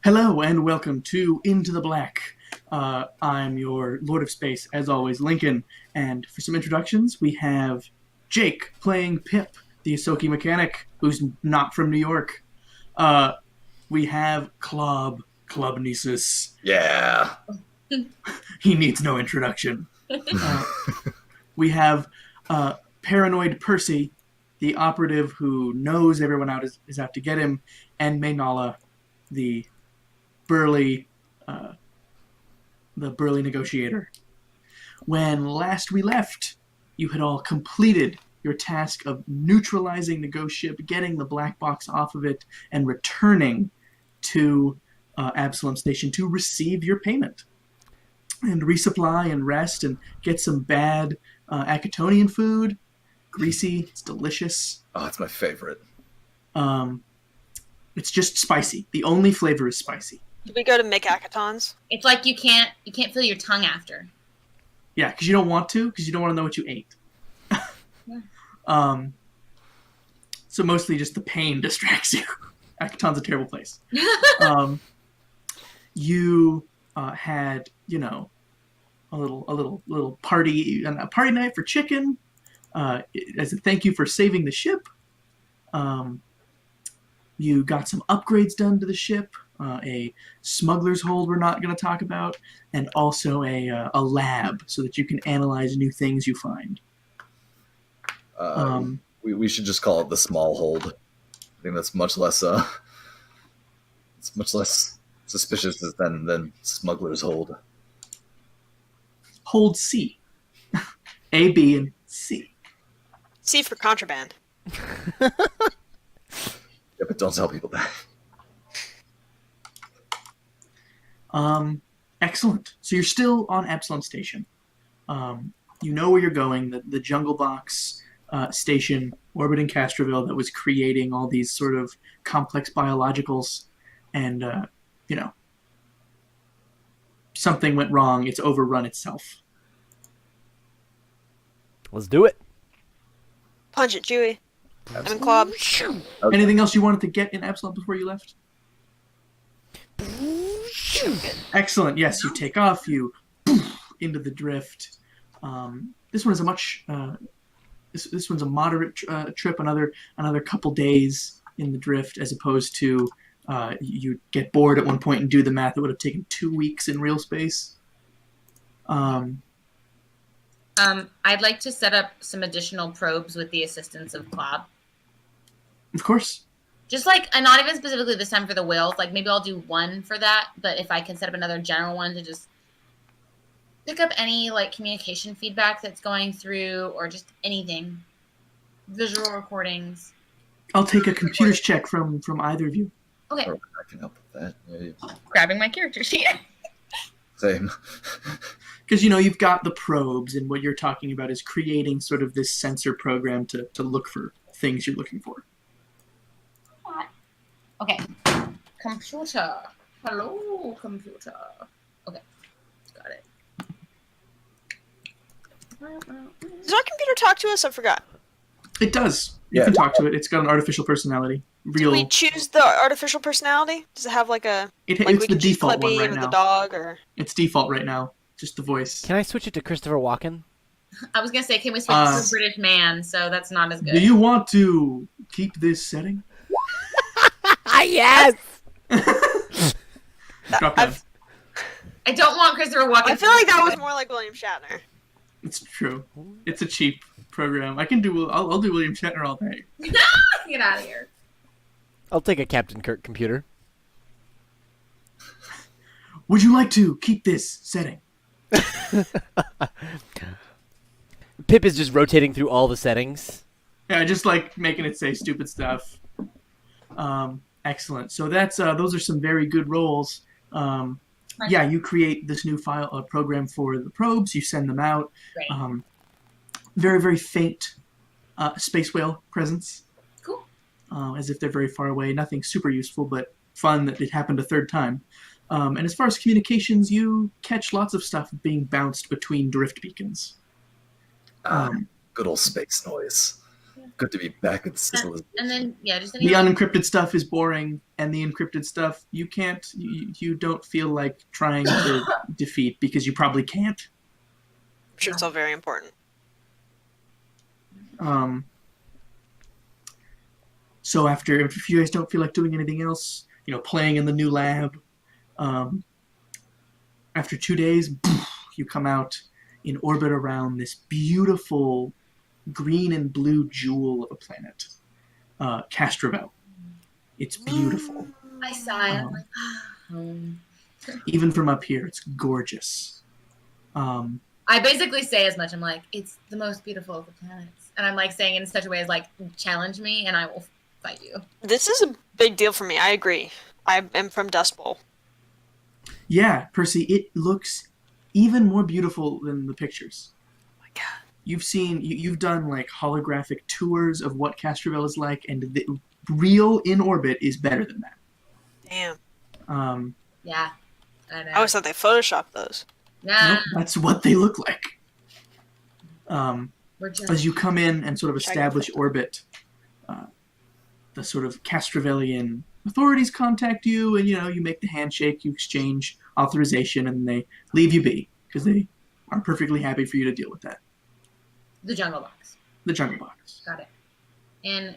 Hello and welcome to Into the Black. I'm your Lord of Space, as always, Lincoln. And for some introductions, we have Jake playing Pip, the Ahsoki mechanic, who's not from New York. Uh, we have Club Nisus. Yeah. He needs no introduction. We have Paranoid Percy, the operative who knows everyone out is out to get him, and Maynala, the burly uh, the burly negotiator. When last we left, you had all completed your task of neutralizing the ghost ship, getting the black box off of it, and returning to Absalom Station to receive your payment and resupply and rest and get some bad Akatonian food. Greasy, it's delicious. Oh, it's my favorite. It's just spicy. The only flavor is spicy. Did we go to Mikakatons? It's like you can't feel your tongue after. Yeah, because you don't want to, because you don't want to know what you ate. Yeah. So mostly just the pain distracts you. Akaton's a terrible place. You had, a little party, a party night for chicken, as a thank you for saving the ship. You got some upgrades done to the ship, a smuggler's hold we're not going to talk about, and also a lab so that you can analyze new things you find. We should just call it the small hold. I think that's much less it's much less suspicious than smuggler's hold. Hold C. A, B, and C. C for contraband. Yeah, but don't tell people that. Excellent. So you're still on Absalom Station. You know where you're going. The Jungle Box station orbiting Castroville that was creating all these sort of complex biologicals, and something went wrong. It's overrun itself. Let's do it. Punch it, Chewie. I'm in Club. Okay. Anything else you wanted to get in Absalom before you left? Excellent. Yes, you take off. You into the drift. This one is a much. This one's a moderate trip. Another couple days in the drift, as opposed to you get bored at one point and do the math. It would have taken 2 weeks in real space. I'd like to set up some additional probes with the assistance of Klob. Of course. Just and not even specifically this time for the whales. Like maybe I'll do one for that, but if I can set up another general one to just pick up any communication feedback that's going through or just anything. Visual recordings. I'll take a computer's check from either of you. Okay. I can help with that. Yeah. Grabbing my character sheet. Same. Because you've got the probes, and what you're talking about is creating sort of this sensor program to look for things you're looking for. Okay. Computer. Hello, computer. Okay. Got it. Does our computer talk to us? I forgot. It does. You can talk to it. It's got an artificial personality. Do we choose the artificial personality? Does it have It's we the can choose default one Clippy right or now. the dog or? It's default right now. Just the voice. Can I switch it to Christopher Walken? I was going to say, can we switch to a British man? So that's not as good. Do you want to keep this setting? Yes! Drop down. I don't want Christopher Walken. I feel like that was more like William Shatner. It's true. It's a cheap program. I'll do William Shatner all day. Get out of here. I'll take a Captain Kirk computer. Would you like to keep this setting? Pip is just rotating through all the settings. Yeah, just making it say stupid stuff. Excellent. So that's those are some very good rolls. Yeah, you create this new program for the probes. You send them out. Right. Very, very faint space whale presence. Cool. As if they're very far away. Nothing super useful, but fun that it happened a third time. And as far as communications, you catch lots of stuff being bounced between drift beacons. Good old space noise. Good to be back at civilization. And then just any The unencrypted stuff is boring, and the encrypted stuff you don't feel like trying to defeat because you probably can't. I'm sure it's all very important. So if you guys don't feel like doing anything else, playing in the new lab, after 2 days, you come out in orbit around this beautiful green and blue jewel of a planet, Castrovel. It's beautiful. I sigh. I'm like, home. Even from up here, it's gorgeous. I basically say as much. I'm like, it's the most beautiful of the planets, and I'm like saying it in such a way as like, challenge me, and I will fight you. This is a big deal for me. I agree. I am from Dust Bowl. Yeah, Percy, it looks even more beautiful than the pictures. Oh my god. You've done like holographic tours of what Castrovel is like, and the real in orbit is better than that. Damn. Yeah, I know. I always thought they photoshopped those. Nah, Nope, that's what they look like. we're just As you come in and sort of Check establish it. orbit, the sort of Castrovelian authorities contact you, and you make the handshake, you exchange authorization, and they leave you be because they are perfectly happy for you to deal with that. the jungle box. The jungle box. Got it. And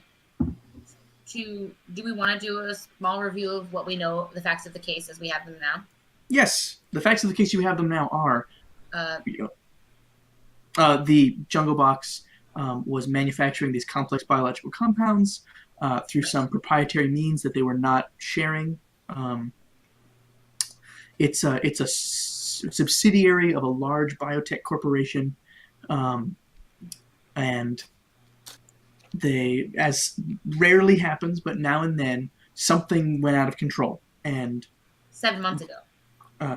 do we want to do a small review of what we know, the facts of the case as we have them now? Yes, the facts of the case you have them now are Uh, the jungle box was manufacturing these complex biological compounds through some proprietary means that they were not sharing. It's a subsidiary of a large biotech corporation, and they, as rarely happens, but now and then, something went out of control, and 7 months ago.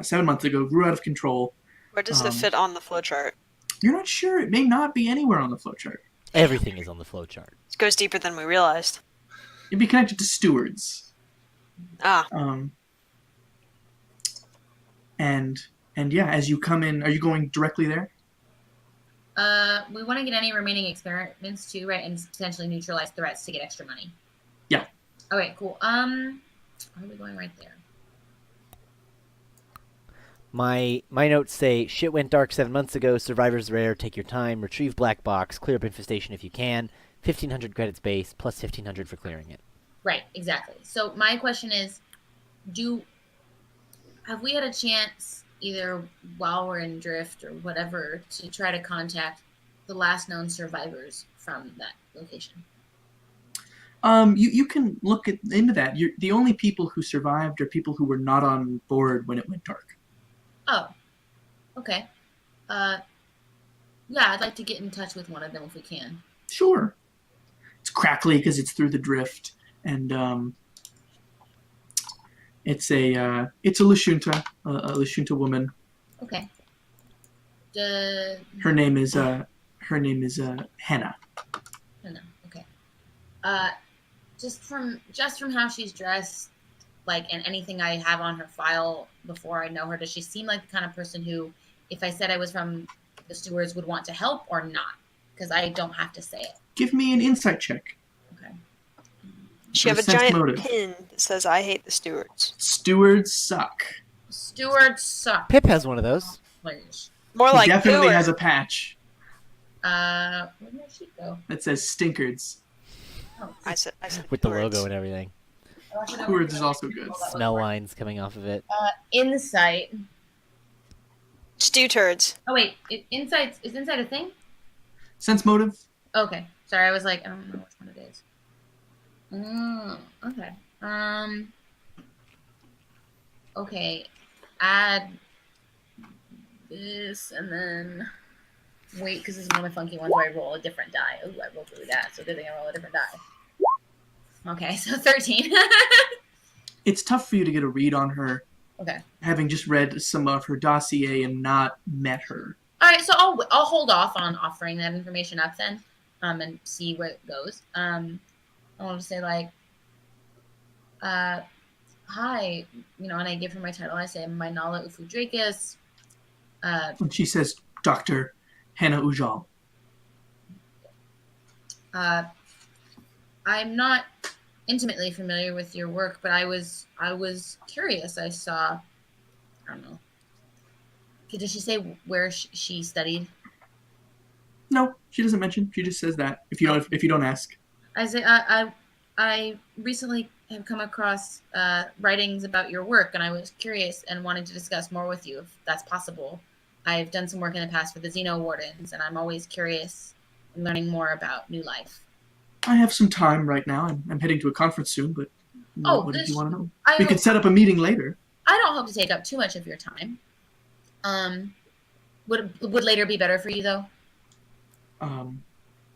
7 months ago grew out of control. Where does it fit on the flowchart? You're not sure. It may not be anywhere on the flowchart. Everything is on the flowchart. It goes deeper than we realized. It'd be connected to stewards. Ah, And yeah, as you come in, are you going directly there? We want to get any remaining experiments too, right? And potentially neutralize threats to get extra money. Yeah. All right, cool. Are we going right there? My notes say, shit went dark 7 months ago, survivors rare, take your time, retrieve black box, clear up infestation if you can, 1,500 credits base, plus 1,500 for clearing it. Right, exactly. So my question is, have we had a chance, either while we're in drift or whatever, to try to contact the last known survivors from that location? You can look into that. The only people who survived are people who were not on board when it went dark. Oh, okay. Yeah, I'd like to get in touch with one of them if we can. Sure. It's crackly because it's through the drift, and it's a Lashunta, a Lashunta woman. Okay. Her name is Henna. No. Okay. Just from how she's dressed, like, and anything I have on her file before I know her, does she seem like the kind of person who, if I said I was from the stewards, would want to help or not? Because I don't have to say it. Give me an insight check. Okay. she have a sense giant motive. pin that says, I hate the stewards. Stewards suck. Stewards suck. Pip has one of those. Please. More He like definitely pooer. has a patch Where did she go? that says Stinkards. Oh, I said With the stewards. logo and everything. Stewards is also good. Smell lines coming off of it. Insight. Stew turds. Oh wait, is insight a thing? Sense motive. Okay, sorry, I was like, I don't know which one it is. Okay. Okay, add this and then wait, because this is one of the funky ones where I roll a different die. Oh, I rolled through that, so good thing I roll a different die. Okay, so 13. It's tough for you to get a read on her, Okay. having just read some of her dossier and not met her. All right, so I'll hold off on offering that information up then, and see where it goes. I want to say like, hi, and I give her my title. I say Mainala Ufu Drakus. And she says, Dr. Hannah Ujal. I'm not intimately familiar with your work, but I was curious. I saw, I don't know. Did she say where she studied? No, she doesn't mention. She just says that if you don't ask. I say I recently have come across writings about your work, and I was curious and wanted to discuss more with you if that's possible. I've done some work in the past for the Xeno Wardens, and I'm always curious in learning more about New Life. I have some time right now. I'm heading to a conference soon, but what did you want to know? We could set up a meeting later. I don't hope to take up too much of your time. Would later be better for you though?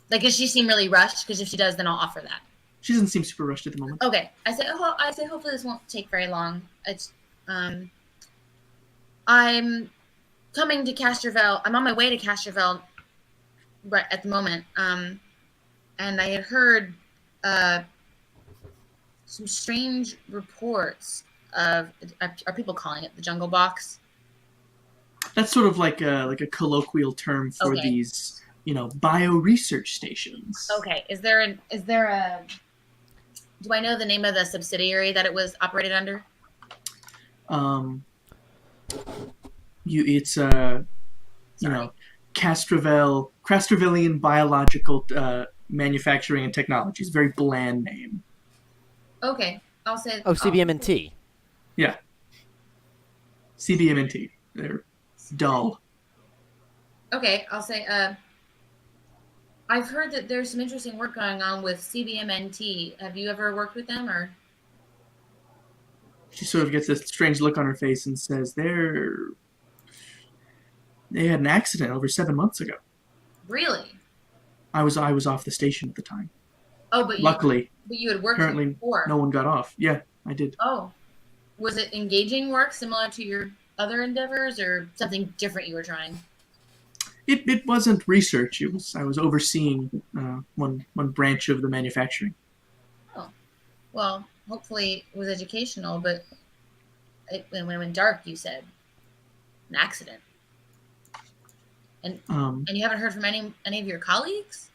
Like, does she seem really rushed? Because if she does, then I'll offer that. She doesn't seem super rushed at the moment. Okay, I say hopefully this won't take very long. It's I'm coming to Castrovel. I'm on my way to Castrovel right at the moment. And I had heard some strange reports of are people calling it the Jungle Box? That's sort of like a colloquial term for these, bio research stations. Okay. Is there a do I know the name of the subsidiary that it was operated under? It's Castrovelian Biological Manufacturing and Technologies. Very bland name. Okay, I'll say. Oh, CBM&T. Yeah. CBM&T. They're dull. Okay, I'll say. I've heard that there's some interesting work going on with CBM&T. Have you ever worked with them, or? She sort of gets this strange look on her face and says, They had an accident over 7 months ago. Really? I was off the station at the time. Oh, but luckily, you had worked apparently before. No one got off. Yeah, I did. Oh, was it engaging work similar to your other endeavors, or something different you were trying? It wasn't research. I was overseeing one branch of the manufacturing. Oh, well, hopefully it was educational, but when it went dark, you said an accident. And you haven't heard from any of your colleagues?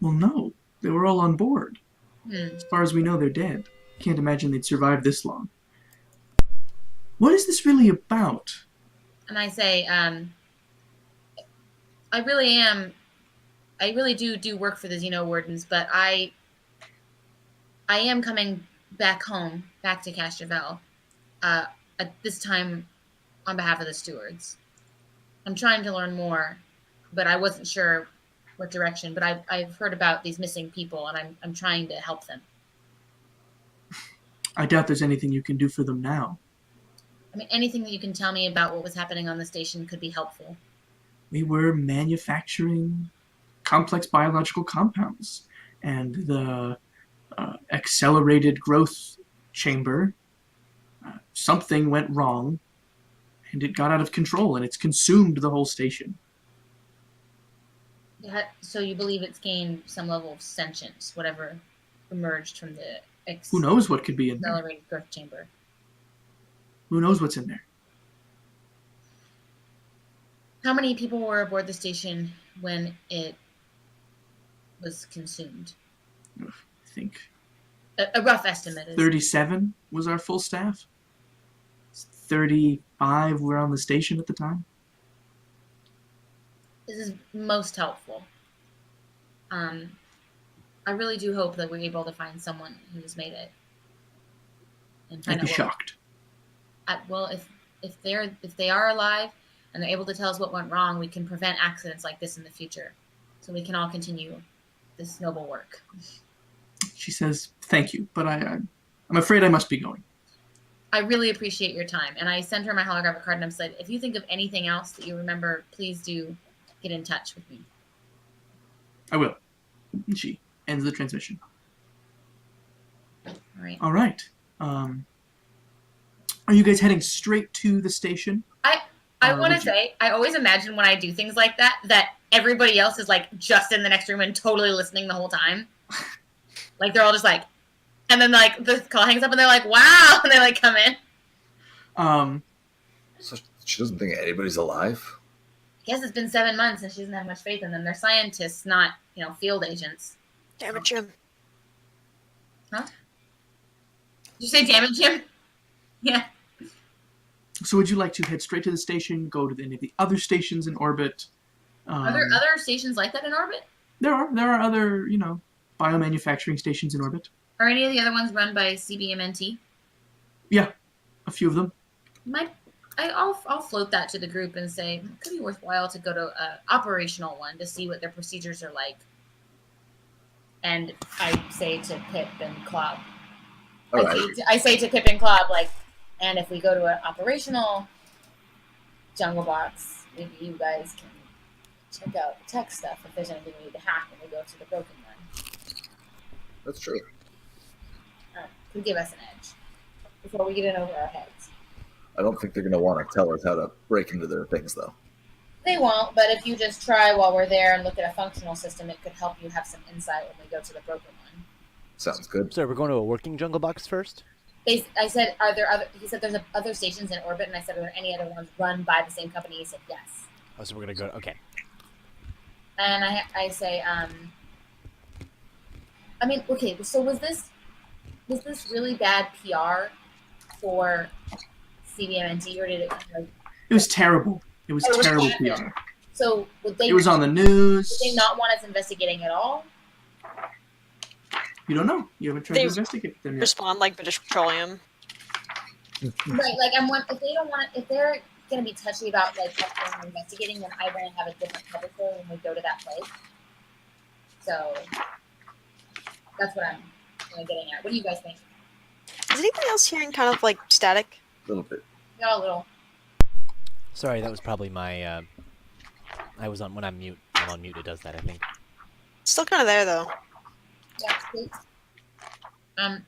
Well, no. They were all on board. As far as we know, they're dead. Can't imagine they'd survive this long. What is this really about? And I say, I really do work for the Xeno Wardens, but I am coming back home, back to Castrovel, at this time on behalf of the stewards. I'm trying to learn more, but I wasn't sure what direction. But I've heard about these missing people, and I'm trying to help them. I doubt there's anything you can do for them now. I mean, anything that you can tell me about what was happening on the station could be helpful. We were manufacturing complex biological compounds, and the accelerated growth chamber, something went wrong, and it got out of control, and it's consumed the whole station. Yeah, so you believe it's gained some level of sentience, whatever emerged from the Who knows what could be in there? Accelerated growth chamber. Who knows what's in there? How many people were aboard the station when it was consumed? I think a rough estimate is 37 was our full staff. 35 were on the station at the time. This is most helpful. I really do hope that we're able to find someone who's made it. And I'd be shocked. Well, if they are alive and they're able to tell us what went wrong, we can prevent accidents like this in the future, so we can all continue this noble work. She says, "Thank you, but I'm afraid I must be going." I really appreciate your time, and I sent her my holographic card, and I'm said, if you think of anything else that you remember, please do get in touch with me. I will. And she ends the transmission. All right. All right. Are you guys heading straight to the station? I want to say, I always imagine when I do things like that everybody else is like just in the next room and totally listening the whole time. Like they're all just like, and then like the call hangs up and they're like, wow, and they like come in. So she doesn't think anybody's alive? I guess it's been 7 months and she doesn't have much faith in them. They're scientists, not, field agents. Damn it, Jim. Huh? Did you say damage him? Yeah. So would you like to head straight to the station, go to any of the other stations in orbit? Are there other stations like that in orbit? There are other, biomanufacturing stations in orbit. Are any of the other ones run by CBMNT? Yeah, a few of them. I'll float that to the group and say it could be worthwhile to go to an operational one to see what their procedures are like. And I say to Pip and Klob. All right. I say to Pip and Klob, like, and if we go to an operational jungle box, maybe you guys can check out the tech stuff if there's anything we need to hack when we go to the broken one. That's true. Could give us an edge before we get in over our heads. I don't think they're going to want to tell us how to break into their things, though. They won't, but if you just try while we're there and look at a functional system, it could help you have some insight when we go to the broken one. Sounds good. So we're going to a working jungle box first? I said, are there other? He said there's other stations in orbit, and I said, are there any other ones run by the same company? He said yes. Oh, so we're going to go, okay. And I say, I mean, okay, so was this really bad PR for CBMNT, or did it? It was terrible. It was terrible terrible. PR. So would they? It was on the news. Did they not want us investigating at all? You don't know. You haven't tried to investigate them yet. Respond like British Petroleum. Right, like if they don't want, if they're gonna be touchy about like what we're investigating, then I want to have a different cover story when we go to that place. So that's what I'm getting at. What do you guys think? Is anybody else hearing kind of like static? A little bit. Yeah, a little. Sorry, that was probably my, I was on, when I'm on mute, it does that, I think. Still kind of there though. Yeah, please.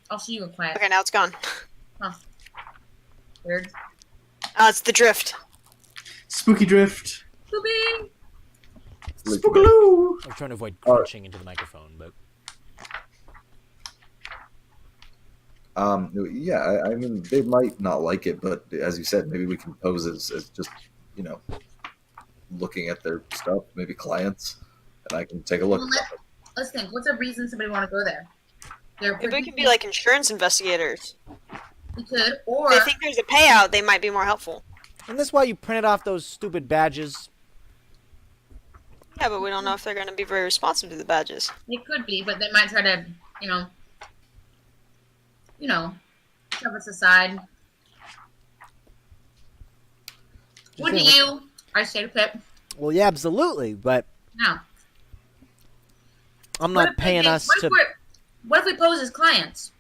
I'll show you a quiet. Okay, now it's gone. Weird. It's the drift. Spooky drift. Spoopy! Spookaloo! I was trying to avoid crunching into the microphone, but... Yeah, I mean, they might not like it, but as you said, maybe we can pose as just, looking at their stuff, maybe clients, and I can take a look. Well, let's think. What's a reason somebody want to go there? Maybe we can be like insurance investigators. We could, or If they think there's a payout, they might be more helpful. And that's why you printed off those stupid badges. Yeah, but we don't know if they're going to be very responsive to the badges. it could be, but they might try to, shove us aside. Wouldn't saying, you? I say to Pip. Well, yeah, absolutely, but No. I'm What not if they paying think- us what to... What if we pose as clients?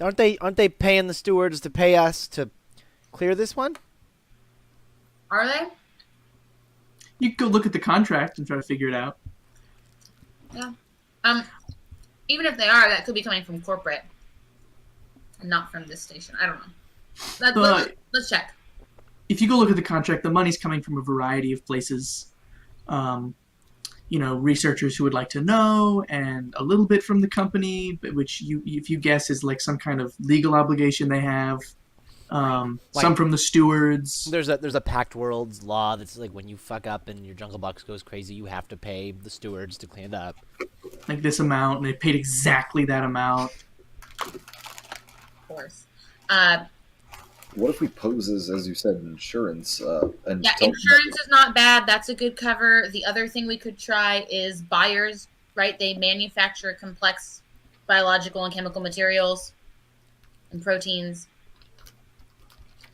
Aren't they paying the stewards to pay us to clear this one? Are they? You could go look at the contract and try to figure it out. Yeah. Even if they are, that could be coming from corporate, and not from this station. I don't know. Let's check. If you go look at the contract, the money's coming from a variety of places. Researchers who would like to know, and a little bit from the company, which if you guess is like some kind of legal obligation they have. Some from the stewards. There's a Pact Worlds law that's like when you fuck up and your jungle box goes crazy, you have to pay the stewards to clean it up. Like this amount, and they paid exactly that amount. Of course. What if we pose as you said, insurance? And Yeah, insurance is not bad. That's a good cover. The other thing we could try is buyers, right? They manufacture complex biological and chemical materials and proteins.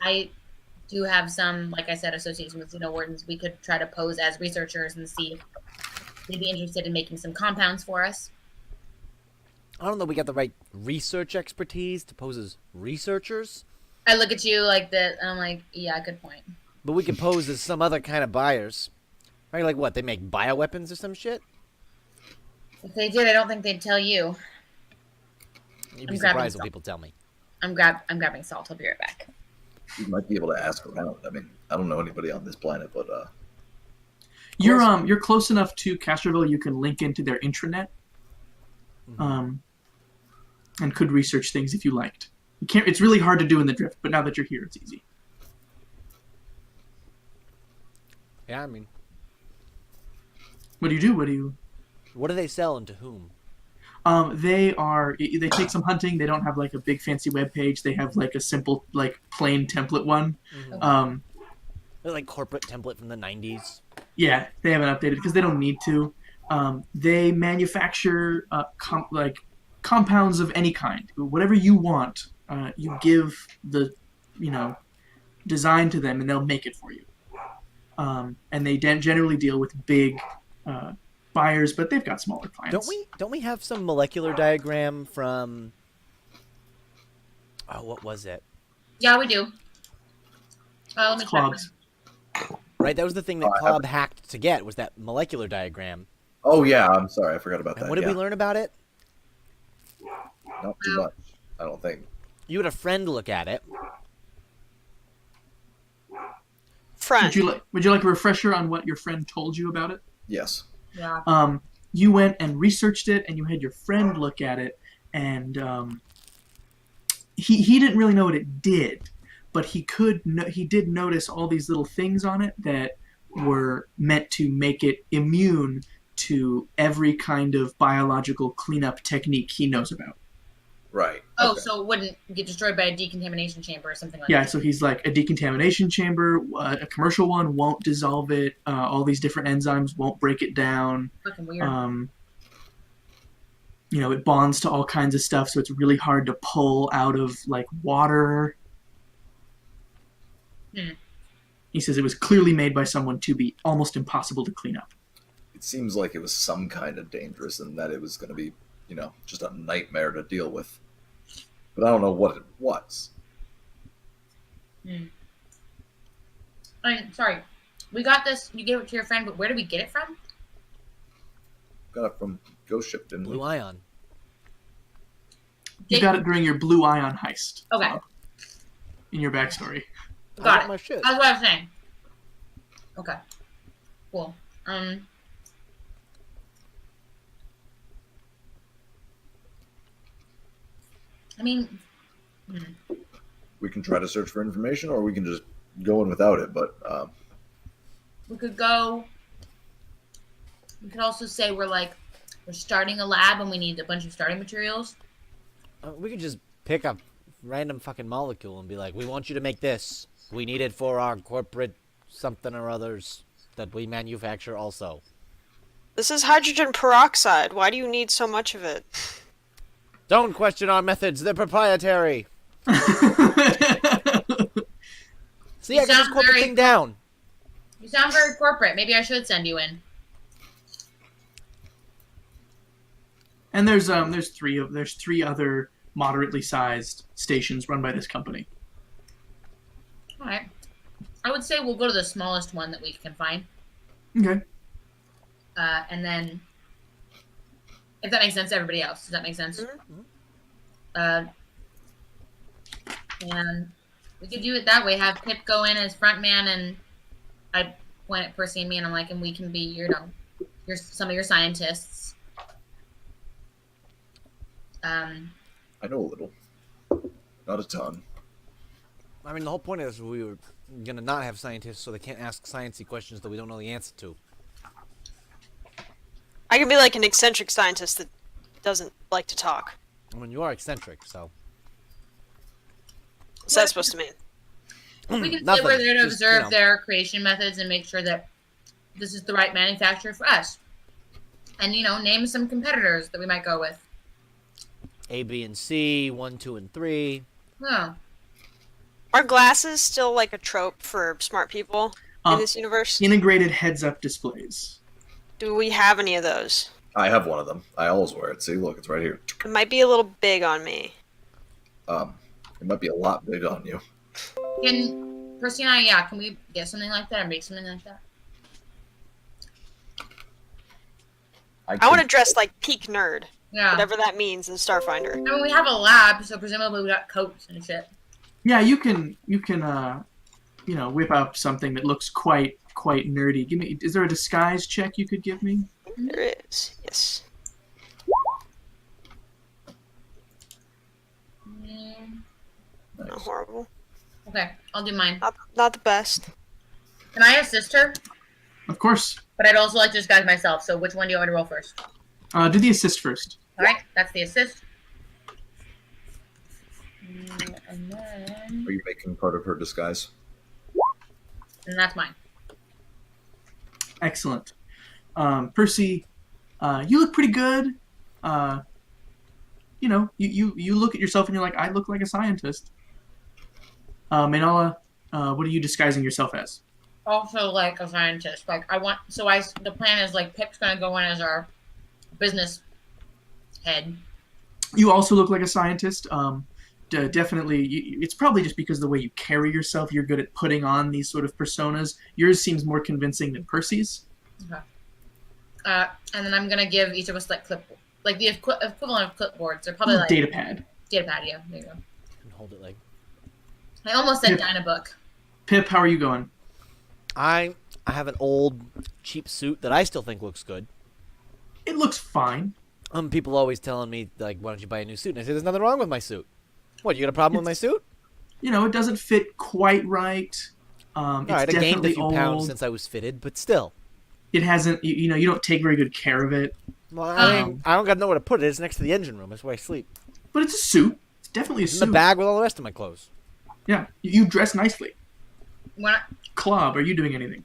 I do have some, like I said, association with Xenowardens. We could try to pose as researchers and see if they'd be interested in making some compounds for us. I don't know. We got the right research expertise to pose as researchers, I look at you like that, and I'm like, yeah, good point. but we can pose as some other kind of buyers. Right? Like what? They make bioweapons or some shit? If they did, I don't think they'd tell you. You'd be I'm grabbing surprised when some. people tell me. I'm grabbing salt. I'll be right back. You might be able to ask around. I mean, I don't know anybody on this planet, but You're close enough to Castroville. You can link into their intranet, and could research things if you liked. You can't. It's really hard to do in the drift, but now that you're here, it's easy. Yeah, I mean, What do you do? what do they sell and to whom? They take some hunting. They don't have like a big fancy web page. They have like a simple like plain template one. Mhm. Um, They're like corporate template from the 90s. yeah, they haven't updated because they don't need to. They manufacture like compounds of any kind, whatever you want. You give the design to them, and they'll make it for you. And they generally deal with big buyers, but they've got smaller clients. Don't we have some molecular diagram from what was it? Yeah, we do. Let me check. Clubs. Right, that was the thing that Klob hacked to get, was that molecular diagram. Oh yeah, I'm sorry, I forgot about And that. what did yeah. we learn about it? Not too much, I don't think. You had a friend look at it. Friend. Would you like a refresher on what your friend told you about it? Yes. Yeah. You went and researched it, and you had your friend look at it, and he didn't really know what it did, but he did notice all these little things on it that were meant to make it immune to every kind of biological cleanup technique he knows about. Right. Oh, okay. so it wouldn't get destroyed by a decontamination chamber or something like Yeah, that. so he's like a decontamination chamber, a commercial one won't dissolve it. All these different enzymes won't break it down. Fucking weird. It bonds to all kinds of stuff, so it's really hard to pull out of like water. He says it was clearly made by someone to be almost impossible to clean up. It seems like it was some kind of dangerous and that it was going to be, just a nightmare to deal with. But I don't know what it was. Sorry. We got this. You gave it to your friend, but where did we get it from? Got it from Ghost Ship, didn't we? Blue Ion. You got it during your Blue Ion heist. Okay. In your backstory. Got it. My shit. That's what I was saying. Okay. Cool. I mean, We can try to search for information, or we can just go in without it. But we could go. We could also say we're starting a lab and we need a bunch of starting materials. We could just pick a random fucking molecule and be like, we want you to make this. We need it for our corporate something or others that we manufacture also. This is hydrogen peroxide. Why do you need so much of it? Don't question our methods. They're proprietary. See, I got this sound corporate very- thing down. You sound very corporate. Maybe I should send you in. And there's three other moderately sized stations run by this company. All right. I would say we'll go to the smallest one that we can find. Okay. And then, if that makes sense to everybody else, does that make sense? Mhm. And we could do it that way. Have Pip go in as front man, and I point at Percy and me, and I'm like, and we can be, your some of your scientists. I know a little, not a ton. I mean, the whole point is we were going to not have scientists so they can't ask sciencey questions that we don't know the answer to. I could be like an eccentric scientist that doesn't like to talk. I mean, you are eccentric, so... What's that supposed to mean? We can say Nothing. we're there to Just, observe their creation methods and make sure that this is the right manufacturer for us. And, name some competitors that we might go with. A, B, and C, 1, 2, and 3. Oh. Are glasses still like a trope for smart people in this universe? Integrated heads-up displays. Do we have any of those? I have one of them. I always wear it. See, look, it's right here. It might be a little big on me. It might be a lot big on you. Can Percy and I, can we get something like that or make something like that? I want to dress like peak nerd, Yeah. whatever that means in Starfinder. I mean, we have a lab, so presumably we got coats and shit. Yeah, you can whip up something that looks quite nerdy. Is there a disguise check you could give me? There is, yes. Not Nice. horrible. Okay, I'll do mine. Not the best. Can I assist her? Of course. But I'd also like to disguise myself, so which one do you want me to roll first? Do the assist first. All right, that's the assist. And then, Are you making part of her disguise? and that's mine. Excellent. Percy, you look pretty good. You look at yourself and you're like, I look like a scientist. Manala, what are you disguising yourself as? Also, like a scientist, like the plan is like Pip's gonna go in as our business head. You also look like a scientist. Definitely, it's probably just because of the way you carry yourself. You're good at putting on these sort of personas. Yours seems more convincing than Percy's. Okay. And then I'm gonna give each of us like the equivalent of clipboards. They're probably like Data pad. Data pad, yeah. There you go. And hold it like. I almost said Pip. Dynabook. Pip, how are you going? I have an old, cheap suit that I still think looks good. It looks fine. People always telling me like, why don't you buy a new suit? And I say, there's nothing wrong with my suit. What, you got a problem with my suit? It doesn't fit quite right. It's All right, I gained a definitely few old. pounds since I was fitted, but still. It hasn't. You don't take very good care of it. Well, I don't got to know where to put it. It's next to the engine room. That's where I sleep. But it's a suit. It's definitely a It's in suit. the bag with all the rest of my clothes. Yeah, you dress nicely. When Klob, are you doing anything?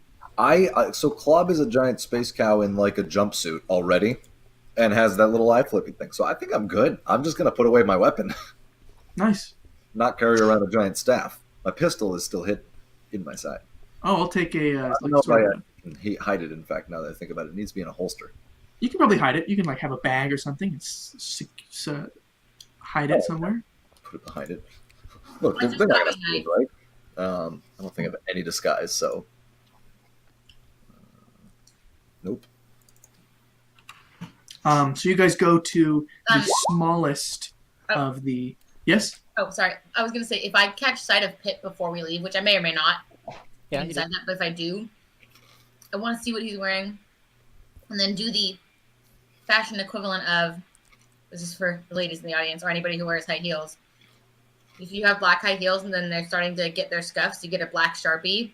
So Klob is a giant space cow in like a jumpsuit already, and has that little eye flipping thing. So I think I'm good. I'm just gonna put away my weapon, Nice. not carry around a giant staff. My pistol is still hidden in my side. Oh, I'll take a. I don't know if I can hide it. In fact, now that I think about it, it needs to be in a holster. You can probably hide it. You can like have a bag or something and hide it somewhere. Put it behind it. Look, Mine's they're not just gonna see it, right? I don't think I have any disguise, so nope. So you guys go to the Um, smallest oh. of the. Yes. Oh, sorry. I was gonna say if I catch sight of Pip before we leave, which I may or may not, Yeah, I decide that, but if I do, I want to see what he's wearing, and then do the fashion equivalent of. This is for the ladies in the audience or anybody who wears high heels. If you have black high heels and then they're starting to get their scuffs, you get a black Sharpie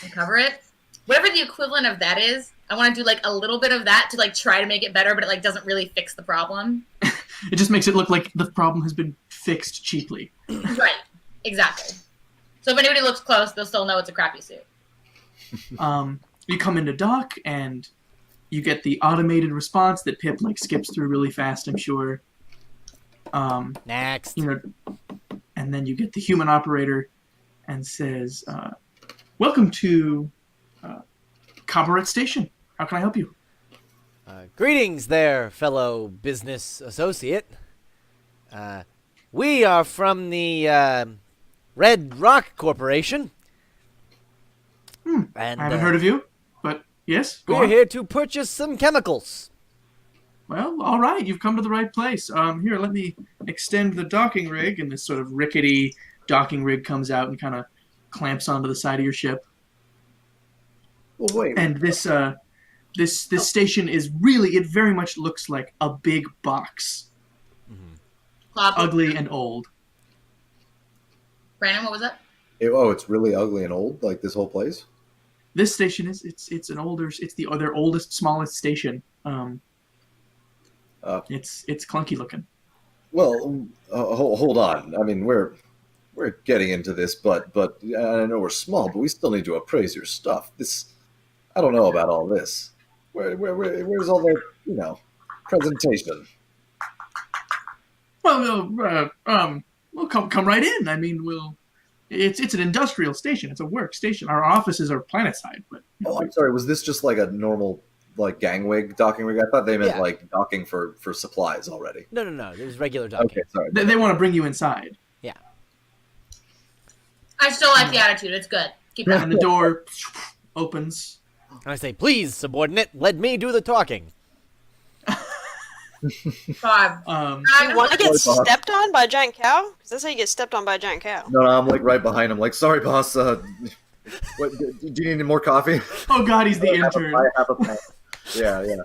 and cover it. Whatever the equivalent of that is, I want to do like a little bit of that to like try to make it better, but it like doesn't really fix the problem. It just makes it look like the problem has been fixed cheaply. Right. Exactly. So if anybody looks close, they'll still know it's a crappy suit. You come into dock and you get the automated response that Pip like skips through really fast. I'm sure. Next. And then you get the human operator and says, welcome to Cabaret Station. How can I help you? Greetings there, fellow business associate. We are from the Red Rock Corporation. And I haven't heard of you, but yes, go we're on. here to purchase some chemicals. Well, all right, you've come to the right place. Here, let me extend the docking rig, and this sort of rickety docking rig comes out and kind of clamps onto the side of your ship. Well, wait. And this station is really, it very much looks like a big box, ugly and old. Brandon, what was that? It's really ugly and old, like this whole place. This station is it's their oldest, smallest station. It's clunky looking. Well, hold on. I mean, we're getting into this, but I know we're small, but we still need to appraise your stuff. I don't know about all this. Where's all that presentation? Well, we'll come right in. I mean, it's an industrial station. It's a work station. Our offices are planet-side, but Oh, I'm sorry. Was this just like a normal like docking rig? I thought they meant like docking for supplies already. No. It was regular docking. Okay, sorry. they want to bring you inside. Yeah. I still like the attitude. It's good. Keep that. And the door opens. And I say, please, subordinate, let me do the talking. God. Do you want to get Sorry, boss. stepped on by a giant cow? Because that's how you get stepped on by a giant cow. No, I'm like right behind him. Like, sorry, boss. What? Do you need any more coffee? Oh God, he's the intern. I have a pen. Yeah.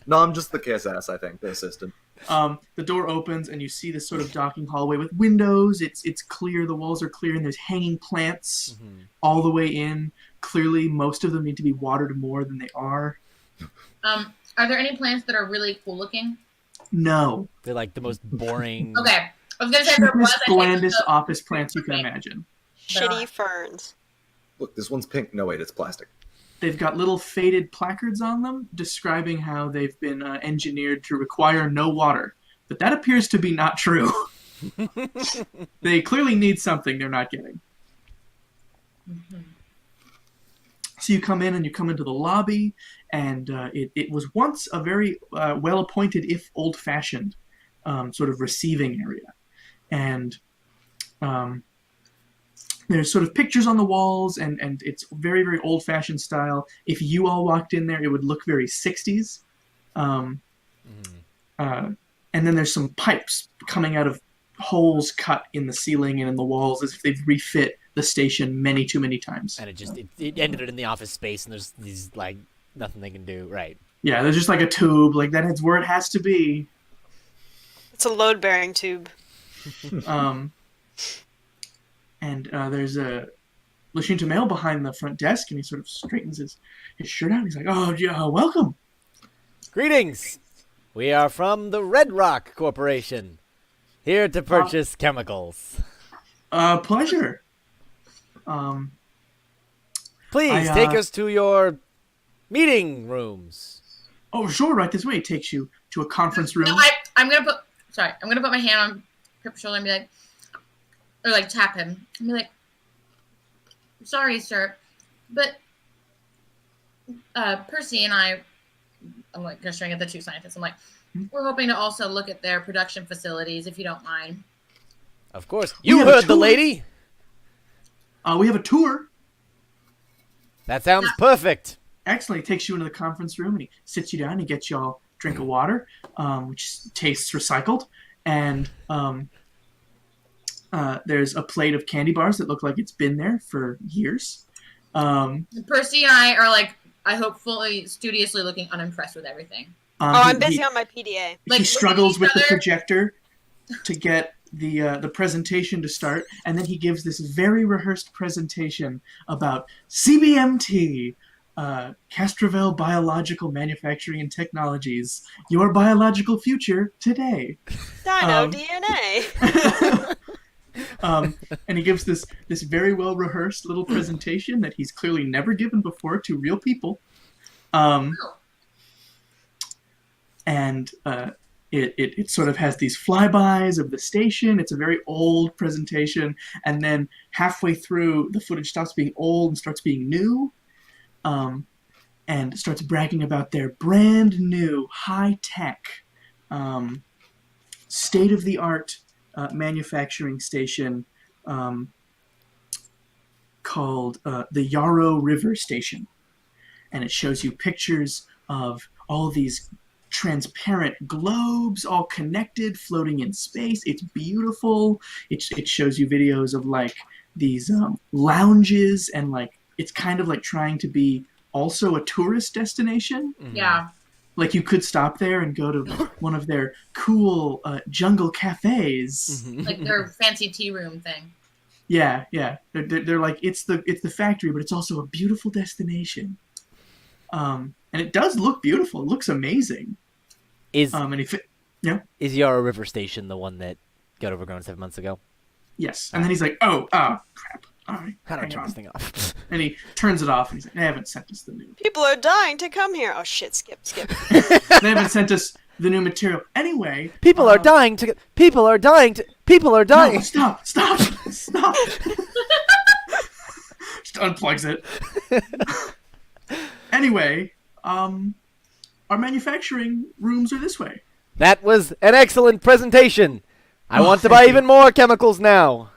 No, I'm just the kiss ass. I think the assistant. The door opens and you see this sort of docking hallway with windows. It's clear. The walls are clear, and there's hanging plants all the way in. Clearly, most of them need to be watered more than they are. Are there any plants that are really cool looking? No. They're like the most boring. Okay. I was gonna say there was. Cheapest, blandest office plants you can imagine. Shitty ferns. Look, this one's pink. No, wait, it's plastic. They've got little faded placards on them describing how they've been engineered to require no water. But that appears to be not true. They clearly need something they're not getting. Mm-hmm. So you come in and you come into the lobby, and it was once a very well-appointed, if old-fashioned, sort of receiving area. And there's sort of pictures on the walls, and it's very, very old-fashioned style. If you all walked in there, it would look very 60s. And then there's some pipes coming out of holes cut in the ceiling and in the walls as if they've refit the station too many times. And it ended in the office space, and there's these like nothing they can do. Right. Yeah, there's just like a tube, like that's where it has to be. It's a load-bearing tube. And there's a Lashunta male behind the front desk, and he sort of straightens his shirt out. He's like, "Oh, yeah, welcome." Greetings. We are from the Red Rock Corporation, here to purchase chemicals. Pleasure. Please take us to your meeting rooms. Oh, sure, right this way. It takes you to a conference room. No, I'm gonna put my hand on Pip's shoulder and be like, or like tap him and be like, "Sorry, sir, but Percy and I'm like gesturing at the two scientists. I'm like, we're hoping to also look at their production facilities, if you don't mind." Of course. You heard the lady. We have a tour. That sounds perfect. Excellent. He takes you into the conference room, and he sits you down, and he gets you all a drink of water, which tastes recycled. And there's a plate of candy bars that look like it's been there for years. Percy and I are like, I hope fully studiously looking unimpressed with everything. I'm busy on my PDA. He struggles with the projector to get the presentation to start, and then he gives this very rehearsed presentation about CBMT, Castrovel Biological Manufacturing and Technologies, your biological future today. Dino DNA. And he gives this very well rehearsed little presentation that he's clearly never given before to real people. And it sort of has these flybys of the station. It's a very old presentation, and then halfway through, the footage stops being old and starts being new, and starts bragging about their brand new high-tech, state-of-the-art manufacturing station called the Yarrow River Station. And it shows you pictures of all these transparent globes all connected, floating in space. It's beautiful. It shows you videos of like these lounges, and like it's kind of like trying to be also a tourist destination. Yeah. Like you could stop there and go to one of their cool jungle cafes. Like their fancy tea room thing. Yeah. They're like it's the factory, but it's also a beautiful destination. And it does look beautiful. It looks amazing. Is Yarrow River Station the one that got overgrown 7 months ago? Yes. And then he's like, oh crap. All right. How do I turn this thing off? And he turns it off, and he's like, they haven't sent us the new. People are dying to come here. Oh shit! Skip. They haven't sent us the new material. Anyway. People are dying. No, stop. Just unplugs it. Anyway, our manufacturing rooms are this way. That was an excellent presentation. I want to thank buy you. even more chemicals now.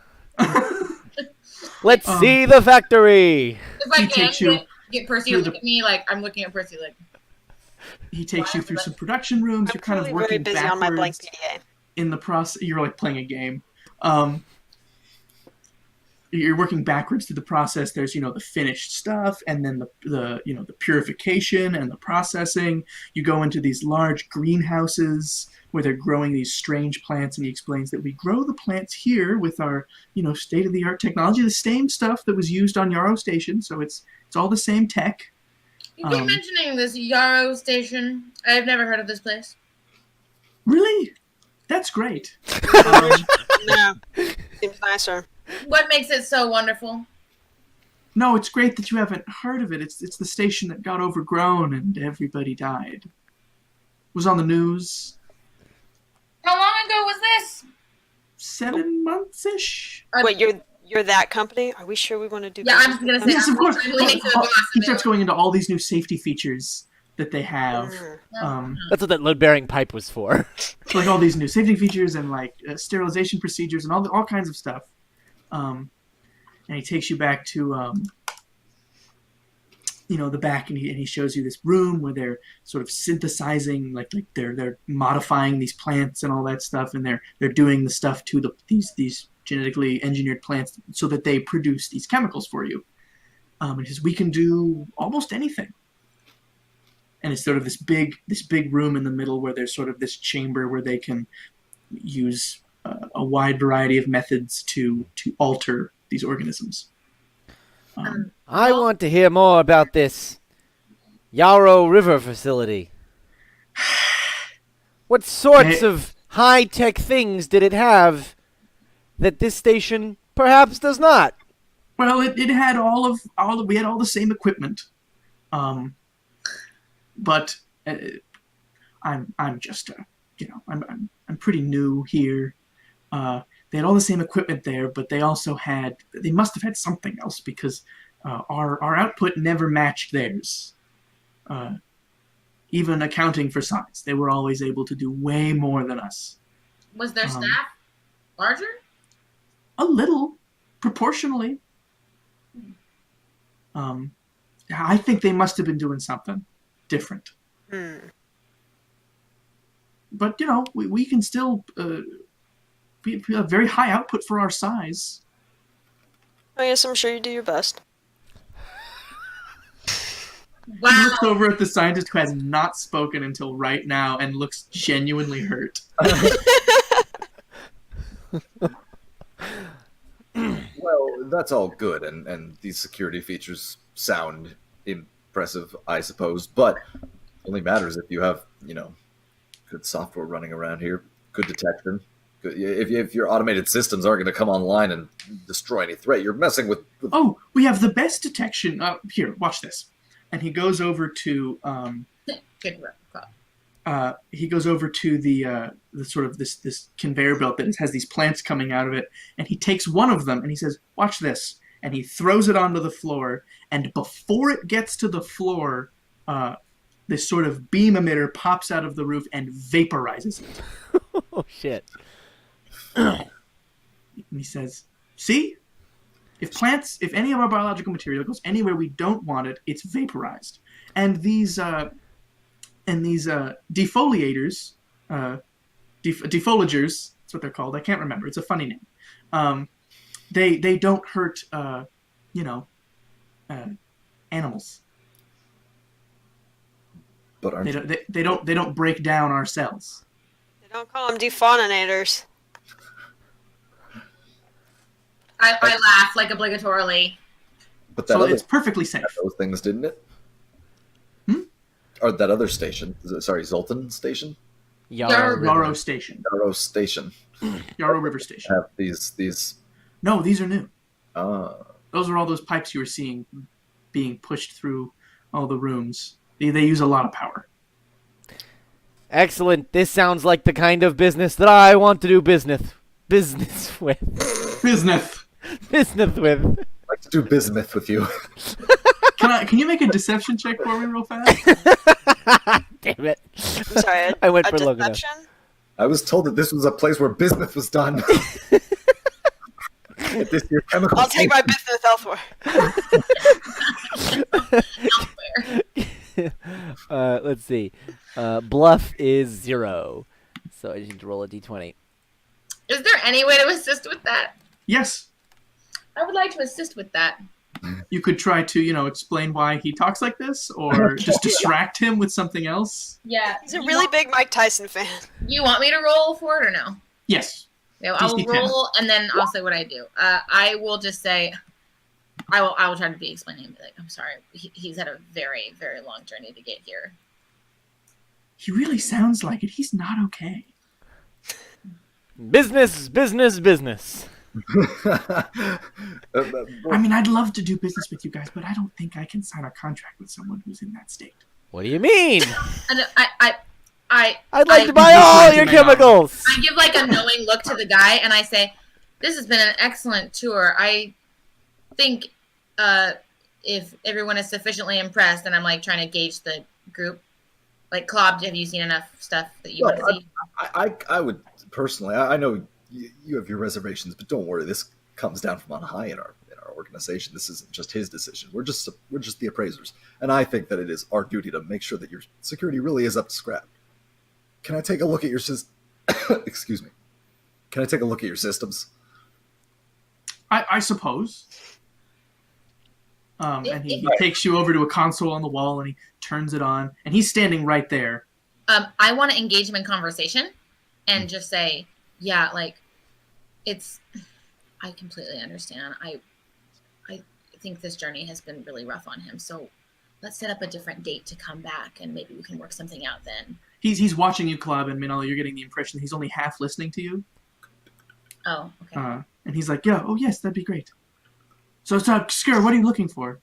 Let's see the factory. If I He can takes you get Percy to through look at me like I'm looking at Percy like. He takes you through some production rooms. I'm You're kind of clearly very working busy on my blank backwards PDA. in the process. You're like playing a game. You're working backwards through the process. There's the finished stuff, and then the purification and the processing. You go into these large greenhouses where they're growing these strange plants, and he explains that we grow the plants here with our state-of-the-art technology, the same stuff that was used on Yarrow Station. So it's all the same tech. You keep mentioning this Yarrow Station. I've never heard of this place. Really? That's great. No, seems nicer. What makes it so wonderful? No, it's great that you haven't heard of it. It's the station that got overgrown and everybody died. It was on the news How long ago was this? 7 months-ish. Wait, you're that company? Are we sure we want to do? Yeah, I'm business just gonna with say. Yes, of course. I'm leaning to the boss. He starts going into all these new safety features that they have. them? That's what that load-bearing pipe was for. Like all these new safety features and like sterilization procedures and all kinds of stuff. And he takes you back to the back, and he shows you this room where they're sort of synthesizing, like they're modifying these plants and all that stuff, and they're doing the stuff to these genetically engineered plants so that they produce these chemicals for you. And he says, we can do almost anything. And it's sort of this big room in the middle where there's sort of this chamber where they can use a wide variety of methods to alter these organisms. I want to hear more about this Yarrow River facility. What sorts of high-tech things did it have that this station perhaps does not? Well, it had we had all the same equipment, but I'm just I'm pretty new here. They had all the same equipment there, but they must have had something else because our output never matched theirs. Even accounting for size, they were always able to do way more than us. Was their staff larger? A little, proportionally. I think they must have been doing something different. But we can still be a very high output for our size. Oh yes, I'm sure you do your best. Wow. He looks over at the scientist who has not spoken until right now and looks genuinely hurt. Well, that's all good, and these security features sound impressive, I suppose, but it only matters if you have, good software running around here, good detection. If your automated systems aren't going to come online and destroy any threat, you're messing with... Oh, we have the best detection. Here, watch this. And he goes over to Good work. he goes over to the sort of this conveyor belt that has these plants coming out of it, and he takes one of them and he says, "Watch this," and he throws it onto the floor, and before it gets to the floor, this sort of beam emitter pops out of the roof and vaporizes it. Oh shit! And he says, "See? If any of our biological material goes anywhere we don't want it, it's vaporized. And these defoliators, defoliagers, that's what they're called. I can't remember. It's a funny name. They don't hurt, animals. But aren't They don't break down our cells. They don't call them defauninators. I laugh like obligatorily. But that So other it's perfectly safe. those things, didn't it? Hmm? Or that other station? Zoltan Station? Yarrow Station. Yarrow Station. Yarrow River Station. Have these. No, these are new. Ah, Those are all those pipes you were seeing being pushed through all the rooms. They use a lot of power. Excellent. This sounds like the kind of business that I want to do business with. Business. Business with. I'd like to do business with you. Can you make a deception check for me real fast? Damn it! I'm sorry. I went a for long enough. deception? I was told that this was a place where business was done. Your chemical I'll take my business elsewhere. Let's see. Bluff is 0, so I just need to roll a d20. Is there any way to assist with that? Yes. I would like to assist with that. You could try to, explain why he talks like this, or just distract him with something else. Yeah. He's a really big Mike Tyson fan. You want me to roll for it or no? Yes. No, I will DC 10. roll and then I'll say what I do. I will just say, I will try to be explaining and be like, I'm sorry, he's had a very, very long journey to get here. He really sounds like it. He's not okay. Business, business, business. I mean, I'd love to do business with you guys, but I don't think I can sign a contract with someone who's in that state. What do you mean? And I'd like to I buy all your my mom. chemicals. give like a knowing look to the guy, and I say, "This has been an excellent tour. I think if everyone is sufficiently impressed," and I'm like trying to gauge the group. Like, Klob, have you seen enough stuff that you want to see? I would personally. I know you have your reservations, but don't worry. This comes down from on high in our organization. This isn't just his decision. We're just the appraisers, and I think that it is our duty to make sure that your security really is up to scrap. Can I take a look at your system? Excuse me. Can I take a look at your systems? I suppose. And he takes you over to a console on the wall, and he turns it on, and he's standing right there. I want to engage him in conversation and just say, yeah, like, I completely understand. I think this journey has been really rough on him. So let's set up a different date to come back, and maybe we can work something out then. He's watching you, Klob, and Minala, you're getting the impression he's only half listening to you. Oh, okay. And he's like, yeah, oh yes, that'd be great. So, Skur, what are you looking for?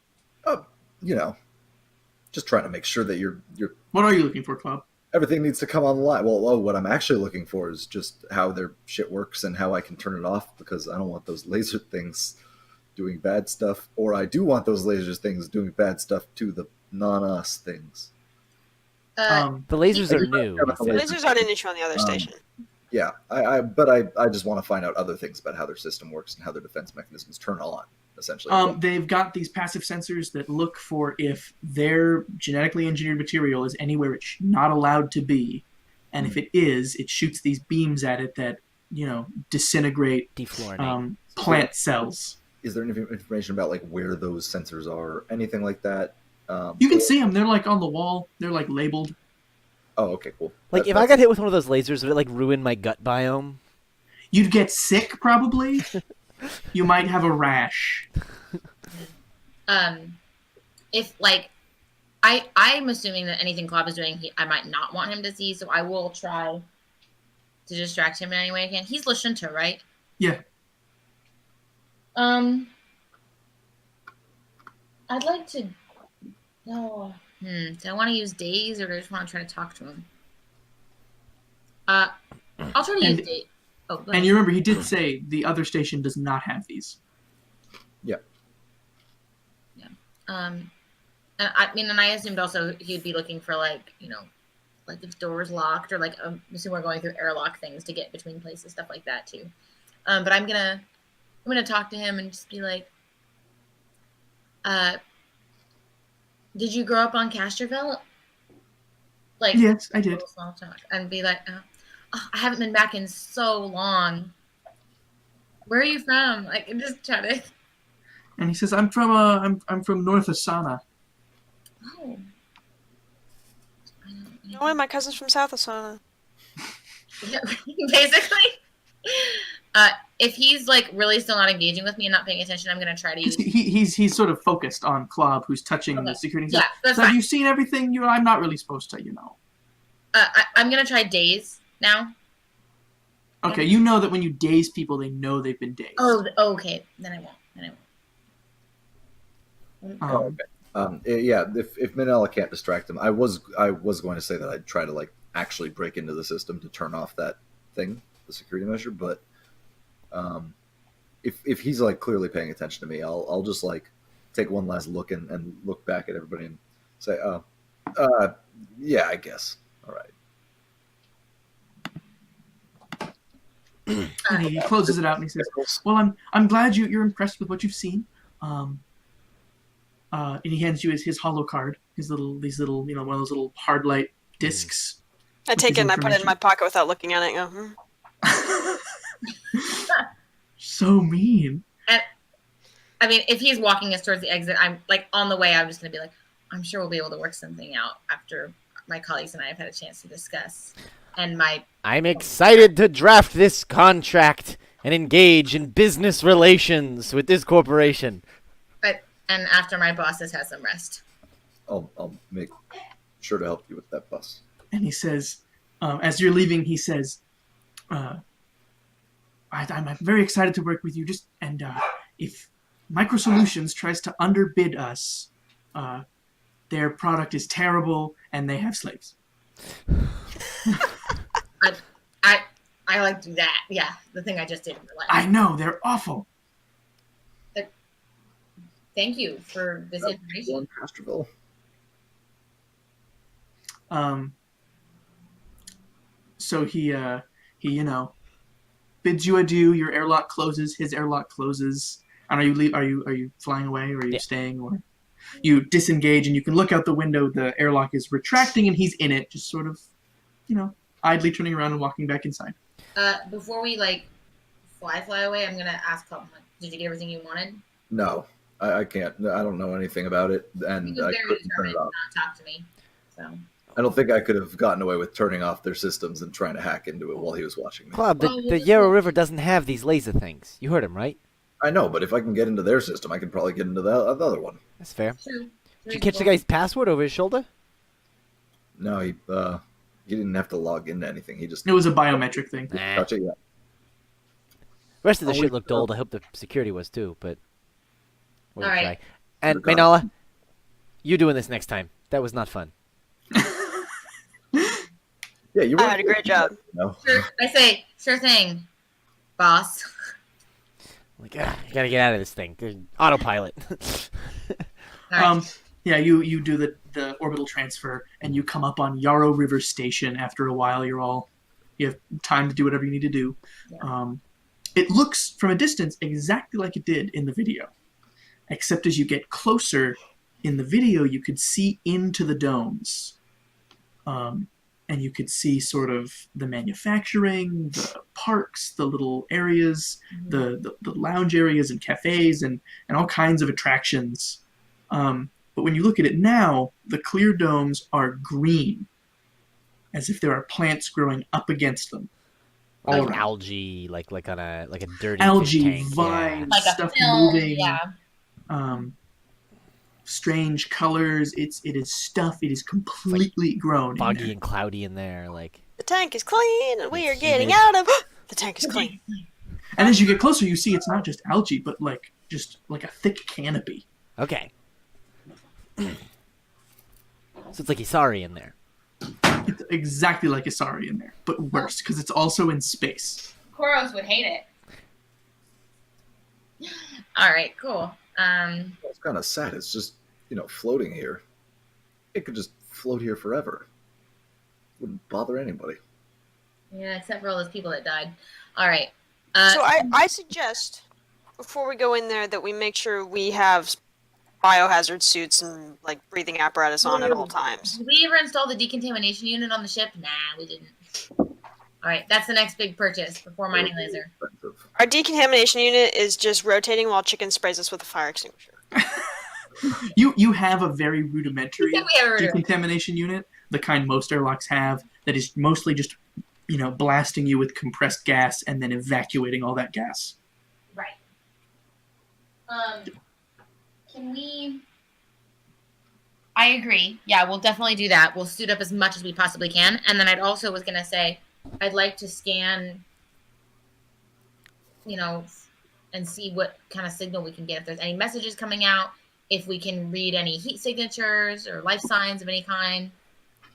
Just trying to make sure that you're What are you looking for, Klob? everything needs to come online. Well, what I'm actually looking for is just how their shit works and how I can turn it off, because I don't want those laser things doing bad stuff, or I do want those laser things doing bad stuff to the non-us things. The lasers are new. The lasers aren't an issue on the other station. Yeah, but I just want to find out other things about how their system works and how their defense mechanisms turn on, essentially. They've got these passive sensors that look for if their genetically engineered material is anywhere it's not allowed to be, and if it is, it shoots these beams at it that disintegrate Defluorinate. plant cells. Is there any information about like where those sensors are, anything like that? You can see them; they're like on the wall. They're like labeled. Oh, okay, cool. Like, if I got hit with one of those lasers, would it like ruin my gut biome? You'd get sick, probably. You might have a rash. If like, I'm assuming that anything Klob is doing, I might not want him to see, so I will try to distract him in any way I can. He's Lashunta, right? Yeah. I'd like to. No. Do I want to use days, or do I just want to try to talk to him? I'll try to use days. Oh, go ahead. And you remember, he did say the other station does not have these. Yeah. And I assumed also he'd be looking for like if doors locked, or like assume we're going through airlock things to get between places, stuff like that too. But I'm gonna talk to him and just be like, did you grow up on Casterville? Like, yes, I did. Small talk, and be like, I haven't been back in so long. Where are you from? Like, just try to. And he says, I'm from North Asana. Oh. No, my cousin's from South Asana. Basically. If he's like really still not engaging with me and not paying attention, I'm gonna try to use. He's sort of focused on Klob, who's touching the security. Yeah, that's fine. Have you seen everything? I'm not really supposed to, I'm gonna try days now. Okay, you know that when you daze people, they know they've been dazed. Oh, okay. Then I won't. Yeah, if Minella can't distract him, I was going to say that I'd try to like actually break into the system to turn off that thing, the security measure, but if he's like clearly paying attention to me, I'll just like take one last look and look back at everybody and say, yeah, I guess. All right. And he closes it out and he says, "Well, I'm glad you're impressed with what you've seen." And he hands you his holo card, these little one of those little hard light discs. I take it and I put it in my pocket without looking at it. And go, So mean. And I mean, if he's walking us towards the exit, I'm like on the way. I'm just gonna be like, I'm sure we'll be able to work something out after my colleagues and I have had a chance to discuss. And I'm excited to draft this contract and engage in business relations with this corporation. And after my boss has had some rest. I'll make sure to help you with that bus. And he says, as you're leaving, he says, I'm very excited to work with you. If Micro Solutions tries to underbid us, their product is terrible and they have slaves. I I like to do that. Yeah, the thing I just did in real life. I know, they're awful. Thank you for this information. Casterville. So he bids you adieu. Your airlock closes. His airlock closes. And are you flying away, or are you Yeah. staying, or you disengage and you can look out the window? The airlock is retracting and he's in it, just sort of, idly turning around and walking back inside. Before we fly away, I'm gonna ask Colton, did you get everything you wanted? No, I can't. I don't know anything about it, and He was I very couldn't turn determined it to off. not talk to me. So I don't think I could have gotten away with turning off their systems and trying to hack into it while he was watching me. Claude, Well, the Yarrow River doesn't have these laser things. You heard him, right? I know, but if I can get into their system, I can probably get into the other one. That's fair. true. Did you catch the guy's password over his shoulder? No, he didn't have to log into anything. He just It was a biometric thing. Nah. touch it. Yeah. The rest of the Oh, shit looked old. I hope the security was too, but we'll All right. try. And Good Maynala, you're doing this next time. That was not fun. Yeah, you. I had a great job. No. Sure, I say, sure thing, boss. Like, you gotta get out of this thing. There's autopilot. All right. Yeah, you do the orbital transfer and you come up on Yarrow River Station. After a while, you have time to do whatever you need to do. Yeah. It looks from a distance exactly like it did in the video, except as you get closer in the video, you could see into the domes. And you could see sort of the manufacturing, the parks, the little areas, the lounge areas and cafes and all kinds of attractions. But when you look at it now, the clear domes are green, as if there are plants growing up against them. All Like around. algae, like on a dirty Algae, fish tank. vines, Like a stuff film, moving. yeah. Strange colors. It is stuff. It is completely grown. Yeah. in Foggy there. and cloudy in there. Like The tank is clean, and we are It's getting humid. out of. The tank is clean. And as you get closer, you see it's not just algae, but just like a thick canopy. okay. So it's like Isari in there. It's exactly like Isari in there, but worse because it's also in space. Koros would hate it. All right, cool. It's kind of sad. It's just floating here. It could just float here forever. Wouldn't bother anybody. Yeah, except for all those people that died. All right. So I suggest before we go in there that we make sure we have biohazard suits and breathing apparatus on at all times. Did we ever install the decontamination unit on the ship? Nah, we didn't. All right, that's the next big purchase before mining laser. Expensive. Our decontamination unit is just rotating while Chicken sprays us with a fire extinguisher. You have a very rudimentary Yeah, we have a decontamination unit, the kind most airlocks have, that is mostly just blasting you with compressed gas and then evacuating all that gas. Right. Can we? I agree. Yeah, we'll definitely do that. We'll suit up as much as we possibly can, and then I'd also was gonna say, I'd like to scan, and see what kind of signal we can get. If there's any messages coming out, if we can read any heat signatures or life signs of any kind.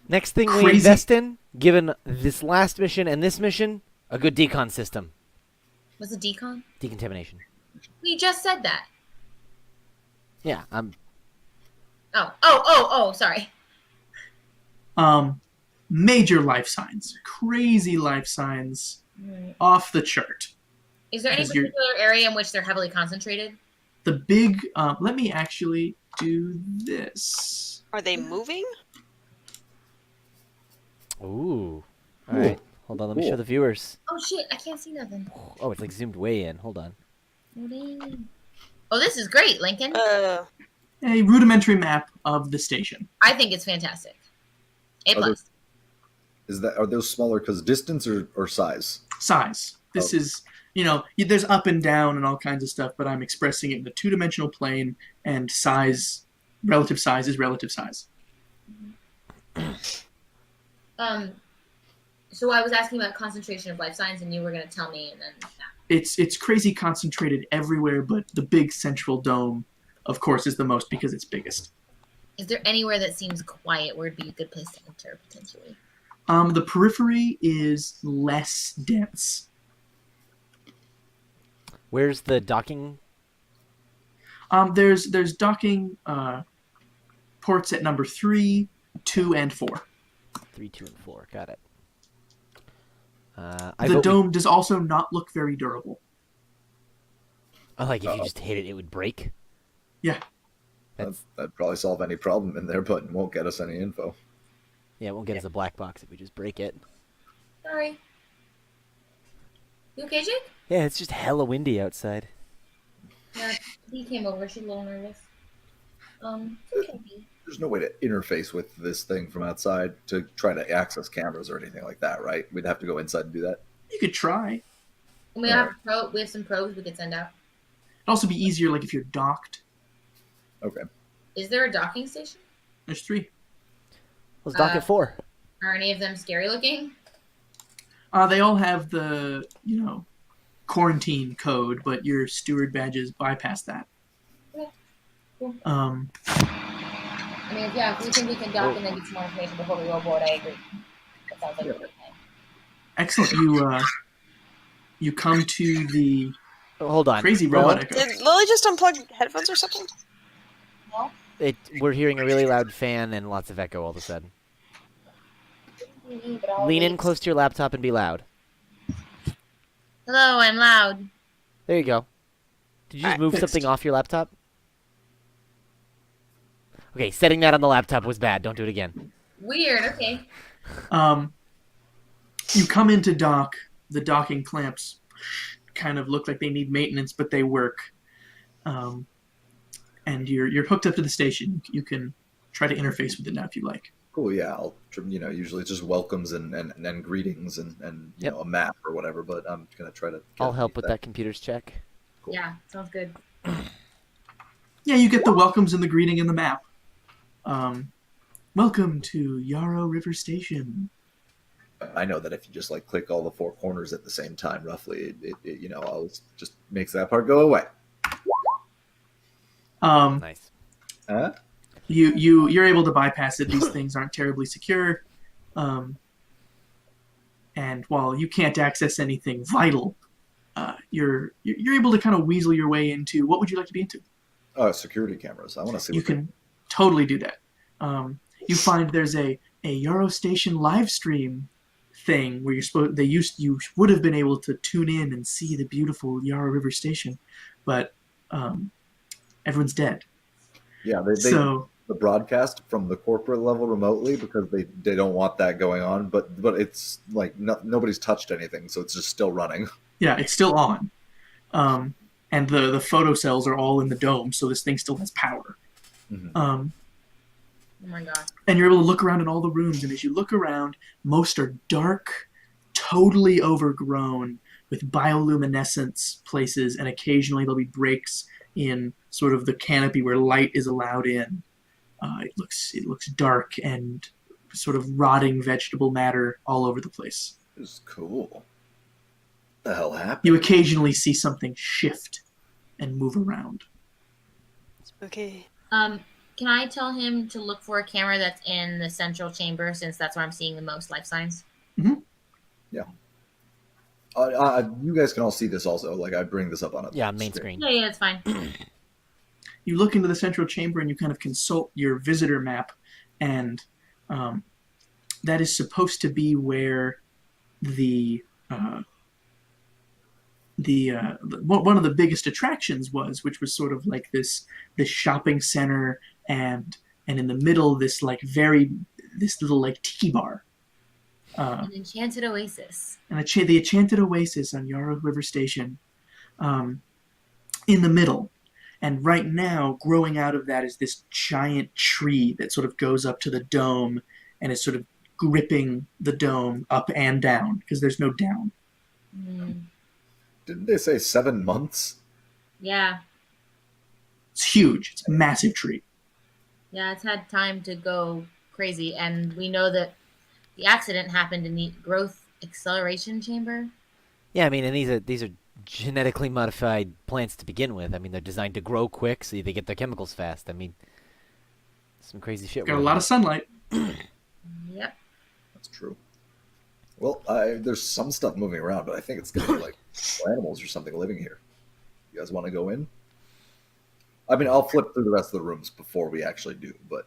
Next thing we Crazy. invest in, given this last mission and this mission, a good decon system. What's a decon? Decontamination. We just said that. Yeah, I'm Oh, sorry. Major life signs, crazy life signs, off the chart. Is there any Because you're- particular area in which they're heavily concentrated? The big, let me actually do this. Are they moving? Ooh. All right. Hold on, let me show Cool. the viewers. Oh shit, I can't see nothing. Oh, it's zoomed way in. Hold on. Oh, this is great, Lincoln. A rudimentary map of the station. I think it's fantastic. A Are plus. Are those smaller because distance or size? Size. This is, there's up and down and all kinds of stuff, but I'm expressing it in the two-dimensional plane, and size, relative size is relative size. So I was asking about concentration of life signs, and you were going to tell me, and then It's crazy concentrated everywhere, but the big central dome, of course, is the most because it's biggest. is there anywhere that seems quiet where it'd be a good place to enter potentially? The periphery is less dense. Where's the docking? There's docking ports at number 3, 2, and 4. 3, 2, and 4. Got it. The dome does also not look very durable. Oh, like if you just hit it, it would break? Yeah. That'd probably solve any problem in there, but won't get us any info. Yeah, it won't get us a black box if we just break it. Sorry. You okay, Jake? Yeah, it's just hella windy outside. Yeah, he came over. She's a little nervous. It's okay. There's no way to interface with this thing from outside to try to access cameras or anything like that, right? We'd have to go inside and do that. You could try. We have some probes we could send out. It'd also be easier, like if you're docked. Okay. Is there a docking station? There's 3. Let's dock at 4. Are any of them scary looking? They all have the quarantine code, but your steward badges bypass that. Okay. Cool. I mean, yeah, if we think we can dock and then get some more information before we go aboard, I agree. That sounds like a good plan. Excellent. You come to the Hold on. crazy robot echo. Did Lily just unplug headphones or something? No? We're hearing a really loud fan and lots of echo all of a sudden. Lean in close to your laptop and be loud. Hello, I'm loud. There you go. Did you just move fixed. something off your laptop? Okay, setting that on the laptop was bad. Don't do it again. Weird, okay. You come into dock. The docking clamps kind of look like they need maintenance, but they work. And you're hooked up to the station. You can try to interface with it now if you like. Cool, yeah. I'll, usually it's just welcomes and greetings and Yep. a map or whatever, but I'm going to try to... I'll help with that computer's check. Cool. Yeah, sounds good. Yeah, you get the welcomes and the greeting and the map. Welcome to Yarrow River Station. I know that if you just click all the 4 corners at the same time, roughly, it always just makes that part go away. Nice. Huh? You're able to bypass it. These things aren't terribly secure. And while you can't access anything vital, you're able to kind of weasel your way into what would you like to be into? Security cameras. I want to see. You can totally do that. You find there's a Yarrow Station live stream thing where you would have been able to tune in and see the beautiful Yarrow River Station, but everyone's dead. Yeah, they So the broadcast from the corporate level remotely because they don't want that going on, but it's nobody's touched anything, so it's just still running. yeah, it's still on, and the photo cells are all in the dome, so this thing still has power. Mm-hmm. Oh my god. And you're able to look around in all the rooms, and as you look around, most are dark, totally overgrown with bioluminescence places, and occasionally there'll be breaks in sort of the canopy where light is allowed in. It looks dark and sort of rotting vegetable matter all over the place. This is cool. What the hell happened? You occasionally see something shift and move around. Okay. Can I tell him to look for a camera that's in the central chamber since that's where I'm seeing the most life signs? Yeah. You guys can all see this also. I bring this up on a Main screen. Yeah, it's fine. You look into the central chamber and you kind of consult your visitor map, and that is supposed to be where one of the biggest attractions was, which was sort of like this shopping center, and in the middle this little tiki bar. An enchanted oasis. And the enchanted oasis on Yarrow River Station, in the middle. And right now, growing out of that is this giant tree that sort of goes up to the dome and is sort of gripping the dome up and down because there's no down. Didn't they say 7 months? Yeah. It's huge. It's a massive tree. Yeah, it's had time to go crazy, and we know that the accident happened in the growth acceleration chamber. Yeah, I mean, and these are genetically modified plants to begin with. I mean, they're designed to grow quick, so they get their chemicals fast. I mean, some crazy shit. Got a lot of sunlight. Yep. That's true. Well, there's some stuff moving around, but I think it's going to be like animals or something living here. You guys want to go in? I mean, I'll flip through the rest of the rooms before we actually do, but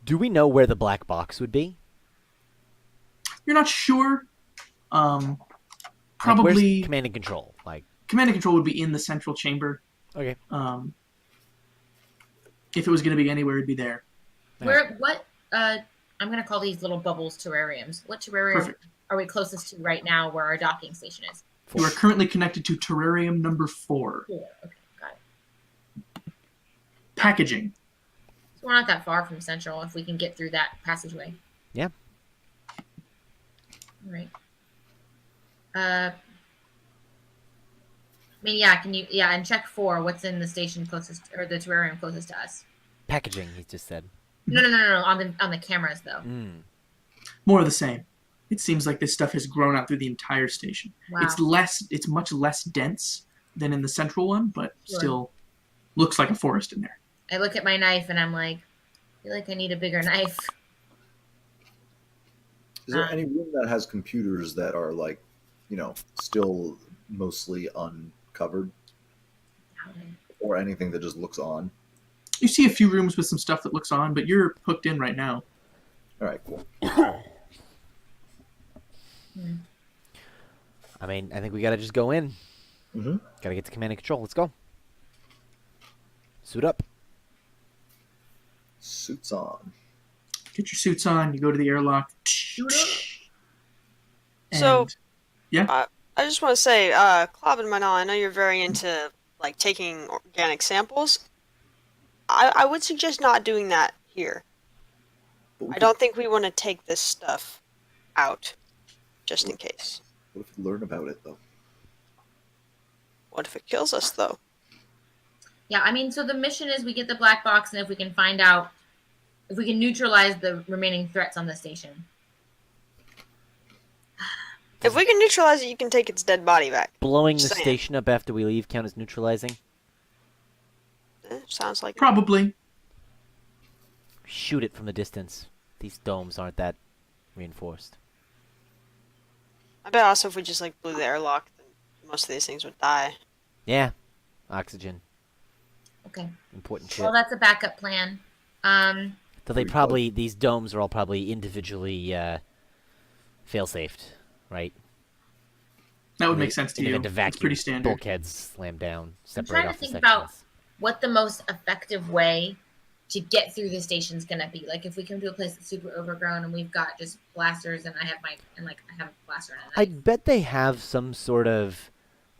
Do we know where the black box would be? You're not sure. Like, Probably where's command and control. Like, command and control would be in the central chamber. okay, If it was going to be anywhere, it'd be there. Where? What? I'm gonna call these little bubbles terrariums. What terrarium Perfect. are we closest to right now? Where our docking station is? You are currently connected to terrarium number 4. 4. Okay, got it. Packaging. So we're not that far from Central if we can get through that passageway. Yeah. All right. I mean, yeah. Can you? Yeah, and check 4. What's in the station closest, or the terrarium closest to us? packaging. He just said. No. On the cameras though. More of the same. It seems like this stuff has grown out through the entire station. Wow. It's much less dense than in the central one, but Sure. still looks like a forest in there. I look at my knife and I'm like, I feel like I need a bigger knife. is there any room that has computers that are like, still mostly uncovered, or anything that just looks on? You see a few rooms with some stuff that looks on, but you're hooked in right now. All right, cool. I mean, I think we gotta just go in. Mm-hmm. Gotta get to command and control. Let's go. Suit up. Suits on. Get your suits on. You go to the airlock. So- And- yeah. I just want to say, Klob and Manal, I know you're very into like taking organic samples. I would suggest not doing that here. But we I could- don't think we want to take this stuff out, just in case. What if we learn about it though? What if it kills us, though? Yeah, I mean, so the mission is we get the black box, and if we can find out, if we can neutralize the remaining threats on the station. If we can neutralize it, you can take its dead body back. Blowing the Just saying. station up after we leave count as neutralizing. Sounds like Probably. Shoot it from the distance. These domes aren't that reinforced. I bet also if we just like blew the airlock, then most of these things would die. Yeah. Oxygen. Okay. Important shit. Well, that's a backup plan. Though these domes are all probably individually fail-safed, right? That would make sense to In the you. event of It's vacuum, pretty standard. bulkheads slam down, separate trying to off the think sections. about what the most effective way to get through the station is gonna be. Like if we come to a place that's super overgrown and we've got just blasters, and I have a blaster and a I knife. bet they have some sort of,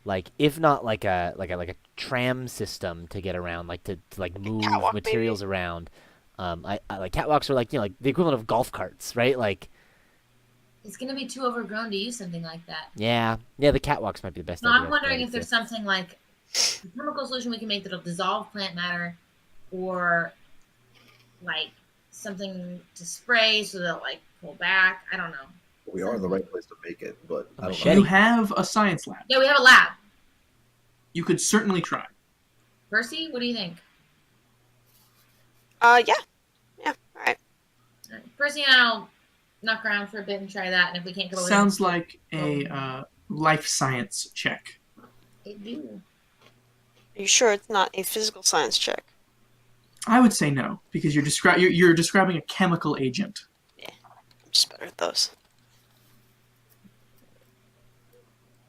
like, if not like a tram system to get around, like to like move catwalk, materials around. I like catwalks are like like the equivalent of golf carts, right? Like, It's gonna be too overgrown to use something like that. yeah, the catwalks might be the best. So idea I'm for wondering it if there's to- something like a chemical solution we can make that'll dissolve plant matter, or like something to spray so they'll like pull back. I don't know. We are in the right place to make it, but I don't Machete. know. You have a science lab. Yeah, we have a lab. You could certainly try. Percy, what do you think? Yeah. All right. Percy and I'll knock around for a bit and try that, and if we can't come over, Sounds like a life science check. they do. Are you sure it's not a physical science check? I would say no, because you're describing a chemical agent. I'm just better at those.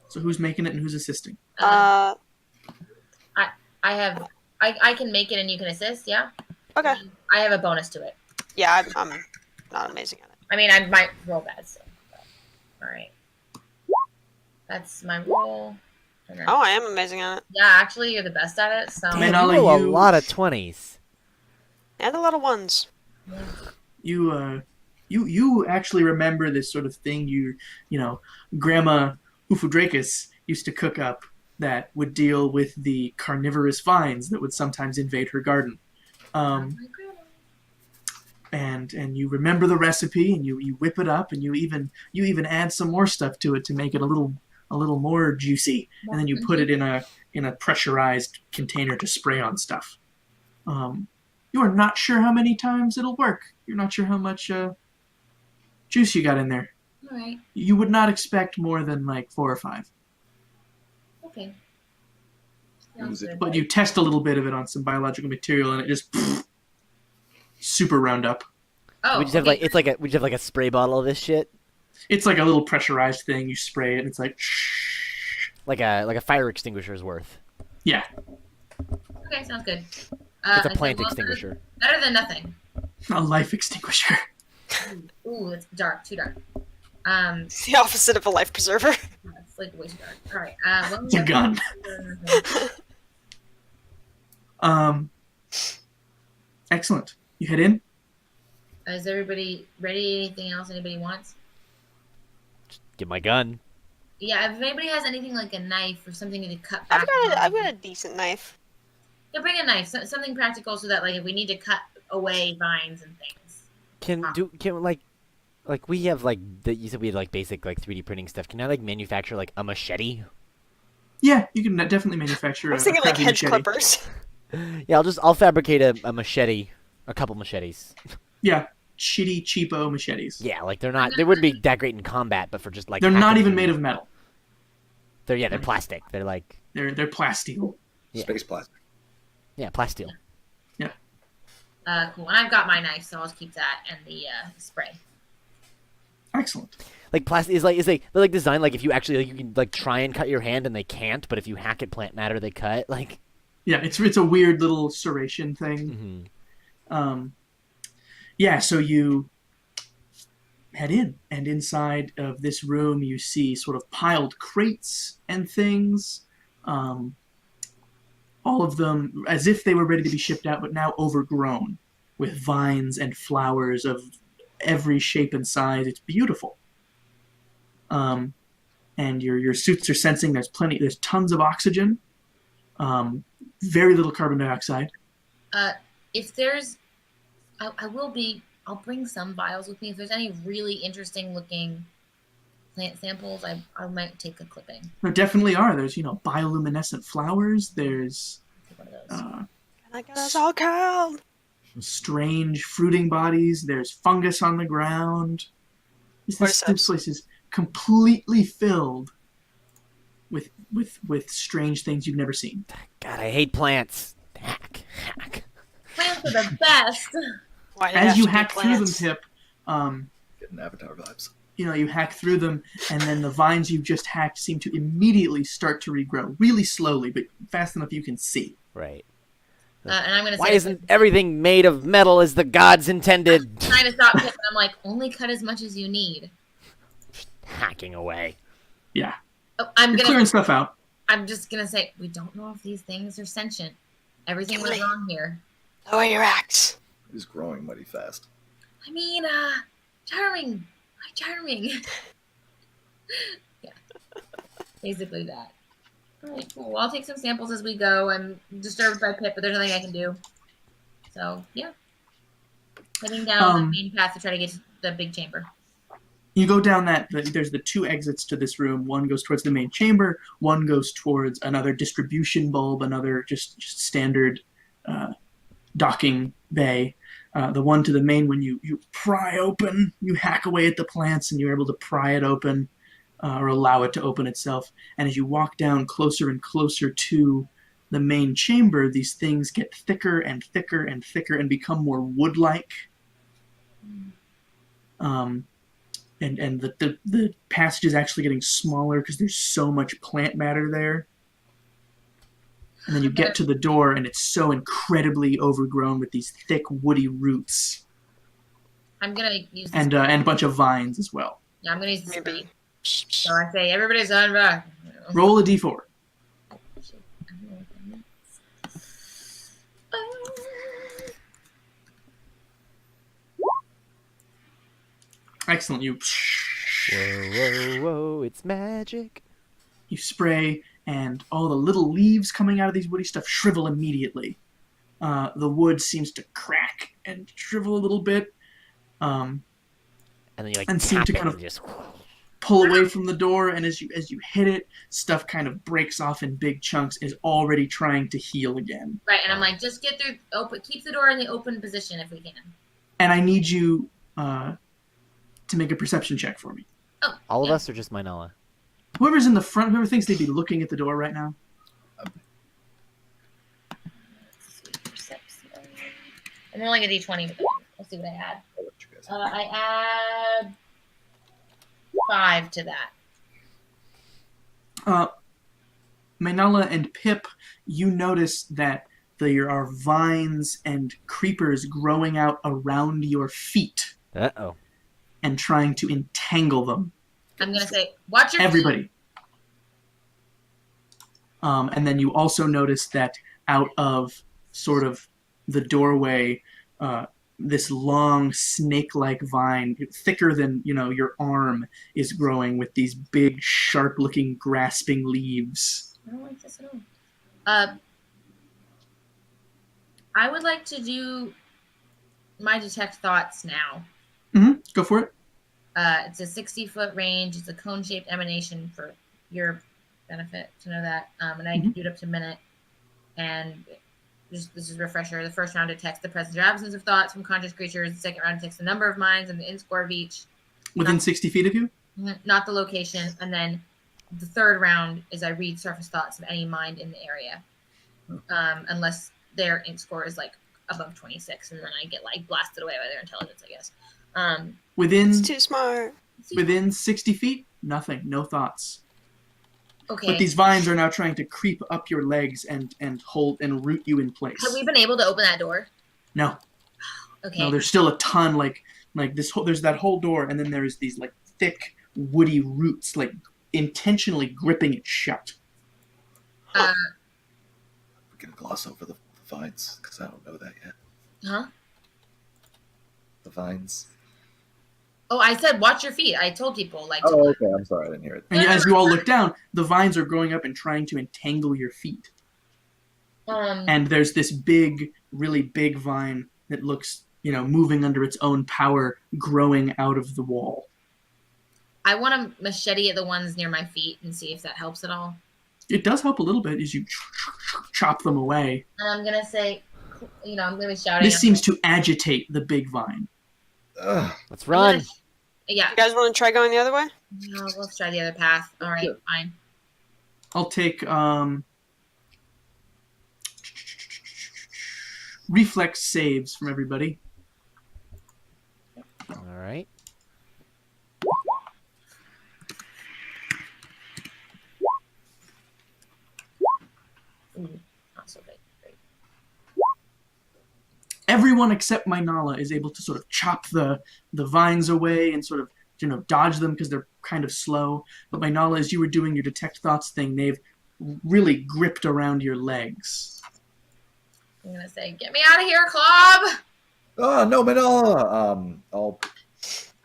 So who's making it and who's assisting? I can make it and you can assist. Yeah. Okay. I have a bonus to it. Yeah, I'm not amazing at it. I mean, I might roll bad still. All right. That's my roll. Oh, I am amazing at it. Yeah, actually, you're the best at it. So Man, Damn, I'll you roll let a you- lot of 20s. And a lot of ones. You actually remember this sort of thing Grandma Ufudrakus used to cook up that would deal with the carnivorous vines that would sometimes invade her garden. and you remember the recipe, and you whip it up, and you even add some more stuff to it to make it a little more juicy, and then you put it in a pressurized container to spray on stuff. You are not sure how many times it'll work. You're not sure how much juice you got in there. All right. You would not expect more than like 4 or 5. Okay. Use it. But you test a little bit of it on some biological material, and it just super Roundup. Oh, We just have okay. we just have like a spray bottle of this shit, It's like a little pressurized thing. You spray it, and it's like like a fire extinguisher's worth. yeah. Okay, sounds good. It's a and so plant well, extinguisher. Better than nothing. A life extinguisher. Ooh, it's dark. Too dark. It's the opposite of a life preserver. It's like way too dark. All right. Well, It's a gun. Excellent. You head in. Is everybody ready? Anything else anybody wants? Get my gun. Yeah, if anybody has anything like a knife or something to cut back. I've got a decent knife. Yeah, bring a knife. Something practical so that like if we need to cut away vines and things. Can we have like you said we had like basic like 3D printing stuff. Can I like manufacture like a machete? Yeah, you can definitely manufacture I was thinking like crappy hedge machete. clippers. Yeah, I'll fabricate a machete, a couple machetes. Yeah, shitty cheapo machetes. Yeah, like they wouldn't be that great in combat, but for just like They're not hacking even through- made of metal. They're plastic. They're like They're plasteel. Yeah. Space plastic. plasteel. Cool. And I've got my knife, so I'll just keep that and the spray. Excellent. Like plastic is they're like designed like if you actually like you can like try and cut your hand and they can't, but if you hack at plant matter they cut. Like Yeah, it's a weird little serration thing. Yeah, so you head in, and inside of this room you see sort of piled crates and things. All of them as if they were ready to be shipped out, but now overgrown with vines and flowers of every shape and size. It's beautiful. And your suits are sensing there's tons of oxygen, very little carbon dioxide. If there's, I'll bring some vials with me. If there's any really interesting looking plant samples, I might take a clipping. There definitely are. There's bioluminescent flowers. There's Take one of those. Can I get us all killed? strange fruiting bodies. There's fungus on the ground. This place is completely filled with strange things you've never seen. God, I hate plants. Hack. Plants are the best. Why did it As have you to be hack through them, plants? Pip, Getting Avatar vibes. you hack through them, and then the vines you've just hacked seem to immediately start to regrow, really slowly, but fast enough you can see. Right. And I'm gonna say, Why isn't everything made of metal as the gods intended? trying to stop Pip, and I'm like, only cut as much as you need. Hacking away. Yeah, Oh, you're clearing stuff out. I'm just gonna say, we don't know if these things are sentient. Everything went wrong here. Lower your axe. It is growing mighty fast. I mean, charming. Why charming? Yeah. Basically that. Alright, cool. Well, I'll take some samples as we go. I'm disturbed by Pip, but there's nothing I can do. So, yeah. Heading down the main path to try to get to the big chamber. You go down there's the 2 exits to this room. One goes towards the main chamber. One goes towards another distribution bulb, another just standard docking bay. The one to the main one you pry open, you hack away at the plants, and you're able to pry it open or allow it to open itself. And as you walk down closer and closer to the main chamber, these things get thicker and thicker and thicker and become more wood-like. And the passage is actually getting smaller because there's so much plant matter there. And then you get to the door, and it's so incredibly overgrown with these thick, woody roots I'm gonna use this. and a bunch of vines as well. Yeah, I'm gonna use this. Maybe. So I say, everybody's on back. Roll a d4. Excellent. Whoa, it's magic. You spray, and all the little leaves coming out of these woody stuff shrivel immediately. The wood seems to crack and shrivel a little bit, and And then you like seem tap to it kind and of just. pull away from the door. And as you hit it, stuff kind of breaks off in big chunks. Is already trying to heal again. Right, and I'm like, just get through. Open. Keep the door in the open position if we can. And I need you to make a perception check for me. Oh, All of yeah. us or just Minala? Whoever's in the front, whoever thinks they'd be looking at the door right now. I'm rolling a d20. Let's see what I add. I'll let you guys I add 5 to that. Mainala and Pip, you notice that there are vines and creepers growing out around your feet Uh-oh. and trying to entangle them. I'm gonna say, watch your feet. Everybody. And then you also notice that out of sort of the doorway, this long snake-like vine, thicker than your arm, is growing with these big, sharp-looking, grasping leaves. I don't like this at all. I would like to do my detect thoughts now. Go for it. It's a 60-foot range. It's a cone-shaped emanation for your benefit to know that. And I can do it up to a minute. And this is a refresher. The first round detects the presence or absence of thoughts from conscious creatures. The second round detects the number of minds and the in-score of each. Within 60 feet of you? Not the location. And then the third round is I read surface thoughts of any mind in the area. Unless their int score is like above 26, and then I get like blasted away by their intelligence, I guess. Within It's too smart. 60 feet, nothing, no thoughts. Okay. But these vines are now trying to creep up your legs and hold and root you in place. Have we been able to open that door? No, Okay. no, there's still a ton like this whole. There's that whole door, and then there's these like thick woody roots like intentionally gripping it shut. We're gonna gloss over the vines because I don't know that yet. Huh? The vines. Oh, I said watch your feet. I told people like. Oh, okay. I'm sorry, I didn't hear it. And as you all look down, the vines are growing up and trying to entangle your feet. And there's this big, really big vine that looks, moving under its own power, growing out of the wall. I want to machete at the ones near my feet and see if that helps at all. It does help a little bit as you chop them away. And I'm gonna say, I'm gonna be shouting. This seems to agitate the big vine. Ugh. Let's run. Yeah. You guys want to try going the other way? No, let's try the other path. All right, fine. I'll take reflex saves from everybody. All right. Ooh, not so great. Everyone except Mainala is able to sort of chop the vines away and sort of dodge them because they're kind of slow. But Mainala, as you were doing your detect thoughts thing, they've really gripped around your legs. I'm gonna say, get me out of here, Clob! Oh no, Manala!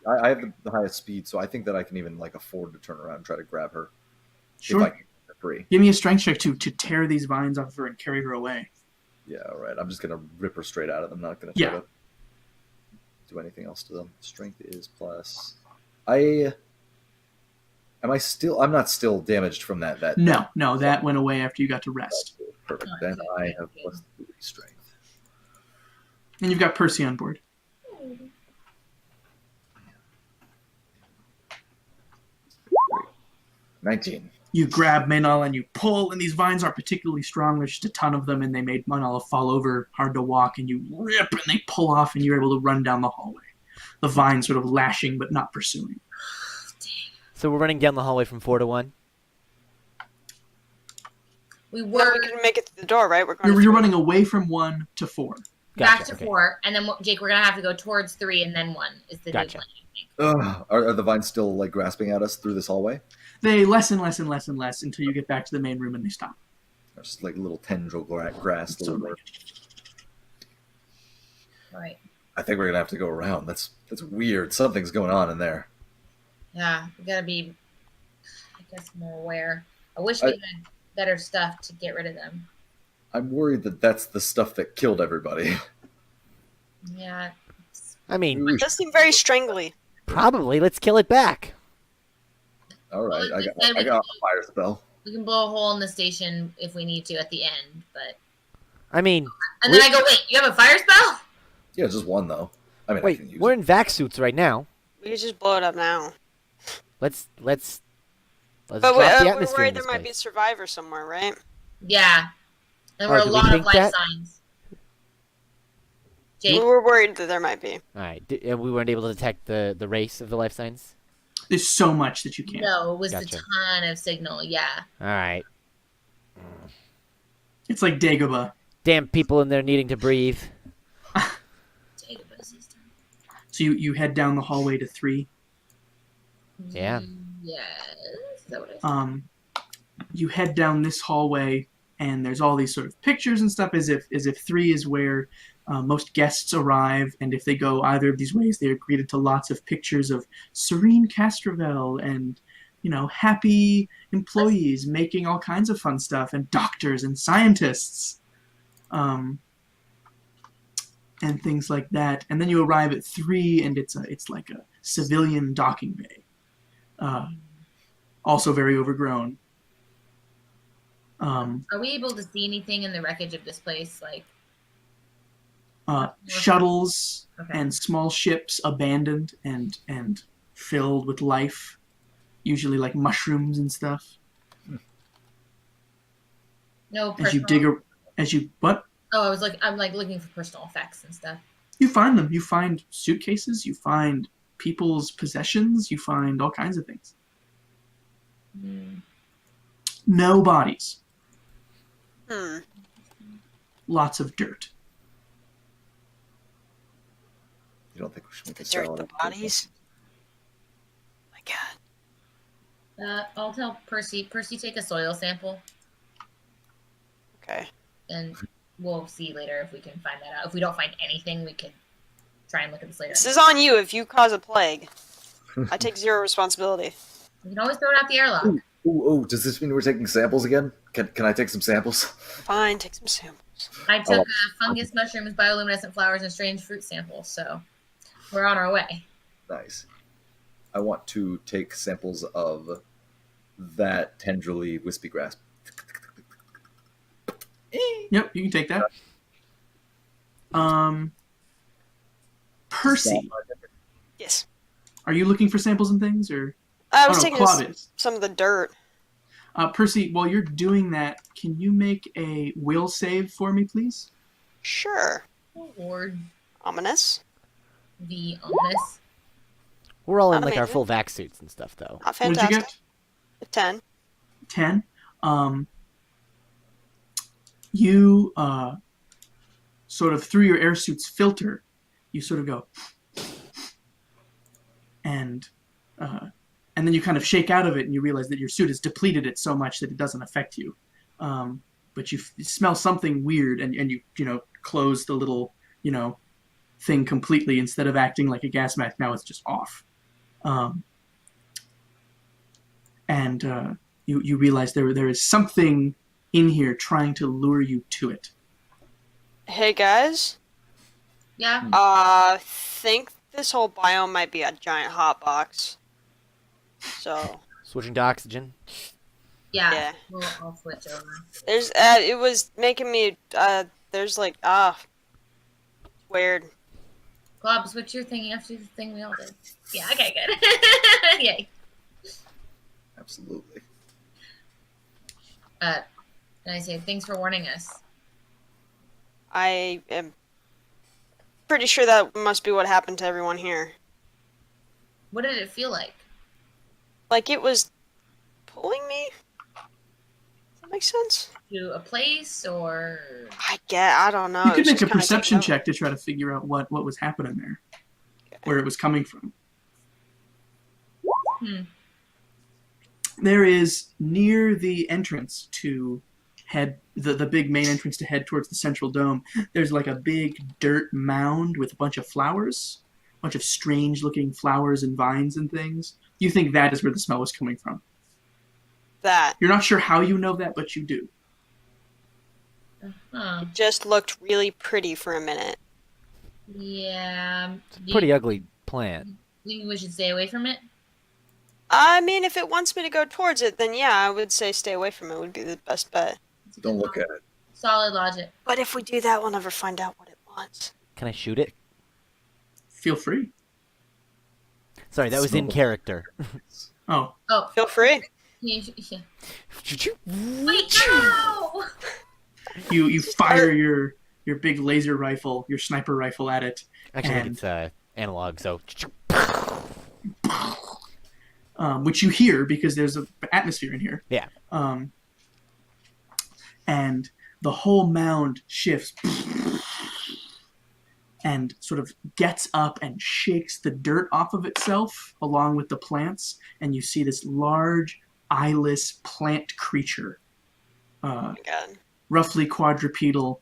I have the highest speed, so I think that I can even afford to turn around and try to grab her. Sure. If I can get her free. Give me a strength check to tear these vines off of her and carry her away. Yeah, all right. I'm just gonna rip her straight out of them. I'm not gonna try to do anything else to them. Strength is plus. I'm not still damaged from that. No, that went away after you got to rest. Perfect. Then I have plus 3 strength. And you've got Percy on board. 19. You grab Mainala and you pull, and these vines aren't particularly strong. There's just a ton of them, and they made Mainala fall over, hard to walk, and you rip, and they pull off, and you're able to run down the hallway. The vines sort of lashing but not pursuing. So we're running down the hallway from 4 to 1. We No, were we can make it to the door, right? We're going You're running away from 1 to 4. back Gotcha, to okay. 4, and then Jake, we're gonna have to go towards 3 and then 1 is the Gotcha. new plan, I think. Ugh. Are the vines still grasping at us through this hallway? They less and less and less and less until you get back to the main room and they stop. Or just little tendril grass. So, All right. I think we're gonna have to go around. That's weird. Something's going on in there. Yeah, we gotta be, I guess, more aware. I wish we had better stuff to get rid of them. I'm worried that that's the stuff that killed everybody. Yeah, it's I mean, We It does seem very strangly. probably. Let's kill it back. All right, Well, I we got said I we got a fire spell. can blow a hole in the station if we need to at the end, but I mean, and then I go, wait, you have a fire spell? Yeah, just one though. I mean, I wait, can use we're it. in vac suits right now. We could just blow it up now. Let's But drop the we're atmosphere worried in this there might be a place. survivor somewhere, right? Yeah. And Oh, we're a do we lot of think life that? signs. We Jake? were worried that there might be. All right, and we weren't able to detect the race of the life signs. There's so much that you can't. No, it was Gotcha. a ton of signal, yeah. All right, It's like Dagobah. damn people in there needing to breathe. Database system. So you head down the hallway to 3. Yeah. Yes. Is that what I said? You head down this hallway, and there's all these sort of pictures and stuff, as if 3 is where most guests arrive, and if they go either of these ways, they are greeted to lots of pictures of serene Castrovel and happy employees making all kinds of fun stuff, and doctors and scientists, and things like that. And then you arrive at 3, and it's like a civilian docking bay, also very overgrown. Are we able to see anything in the wreckage of this place? Like, shuttles okay. and small ships abandoned and filled with life, usually like mushrooms and stuff. No As you personal. what? Oh, I'm like looking for personal effects and stuff. You find them. You find suitcases. You find people's possessions. You find all kinds of things. No bodies. Lots of dirt. You don't think we should make The a dirt, salad? the bodies. My God. I'll tell Percy. Percy, take a soil sample, Okay. and we'll see later if we can find that out. If we don't find anything, we can try and look at this later. This is on you if you cause a plague. I take 0 responsibility. We can always throw it out the airlock. Ooh, does this mean we're taking samples again? Can I take some samples? Fine, take some samples. I took fungus, mushrooms, bioluminescent flowers, and strange fruit samples, so we're on our way. Nice. I want to take samples of that tendrily wispy grass. Yep, you can take that. Percy, Yes. are you looking for samples and things, or? I was no, taking Claude is. some of the dirt. Percy, while you're doing that, can you make a will save for me, please? Sure. Or Ominous. the ominous. We're all in Not like our amazing. full vac suits and stuff, though. Not What did you fantastic. get? 10. 10. You sort of through your air suit's filter, you sort of go, and then you kind of shake out of it, and you realize that your suit has depleted it so much that it doesn't affect you. But you smell something weird, and you close the little thing completely instead of acting like a gas mask. Now it's just off, and you realize there is something in here trying to lure you to it. Hey, guys. Yeah. Think this whole biome might be a giant hot box. So, Switching to oxygen. Yeah. I'll switch over. there's, it was making me, there's like, weird. Glob, switch your thing after the thing we all did. Yeah, okay, good. Yay. Absolutely. And I say, thanks for warning us. I am pretty sure that must be what happened to everyone here. What did it feel like? Like it was pulling me? Does that make sense? To a place or I don't know. You It could was make just a kinda perception taken over. check to try to figure out what was happening there, where it was coming from. There is near the entrance to head the big main entrance to head towards the central dome. There's like a big dirt mound with a bunch of flowers, a bunch of strange looking flowers and vines and things. You think that is where the smell was coming from. That You're not sure how you know that, but you do. Huh. just looked really pretty for a minute. Yeah. Pretty ugly plant. You think we should stay away from it? I mean, if it wants me to go towards it, then yeah, I would say stay away from it would be the best bet. It's a Don't good look at it. solid logic. But if we do that, we'll never find out what it wants. Can I shoot it? Feel free. Sorry, that was in character. Oh, Oh, Feel free. yeah. Wait, no! you fire your big laser rifle, your sniper rifle at it, Actually, I and think it's analog, so. which you hear because there's an atmosphere in here. Yeah. And the whole mound shifts and sort of gets up and shakes the dirt off of itself along with the plants, and you see this large, eyeless plant creature, Oh my god. roughly quadrupedal.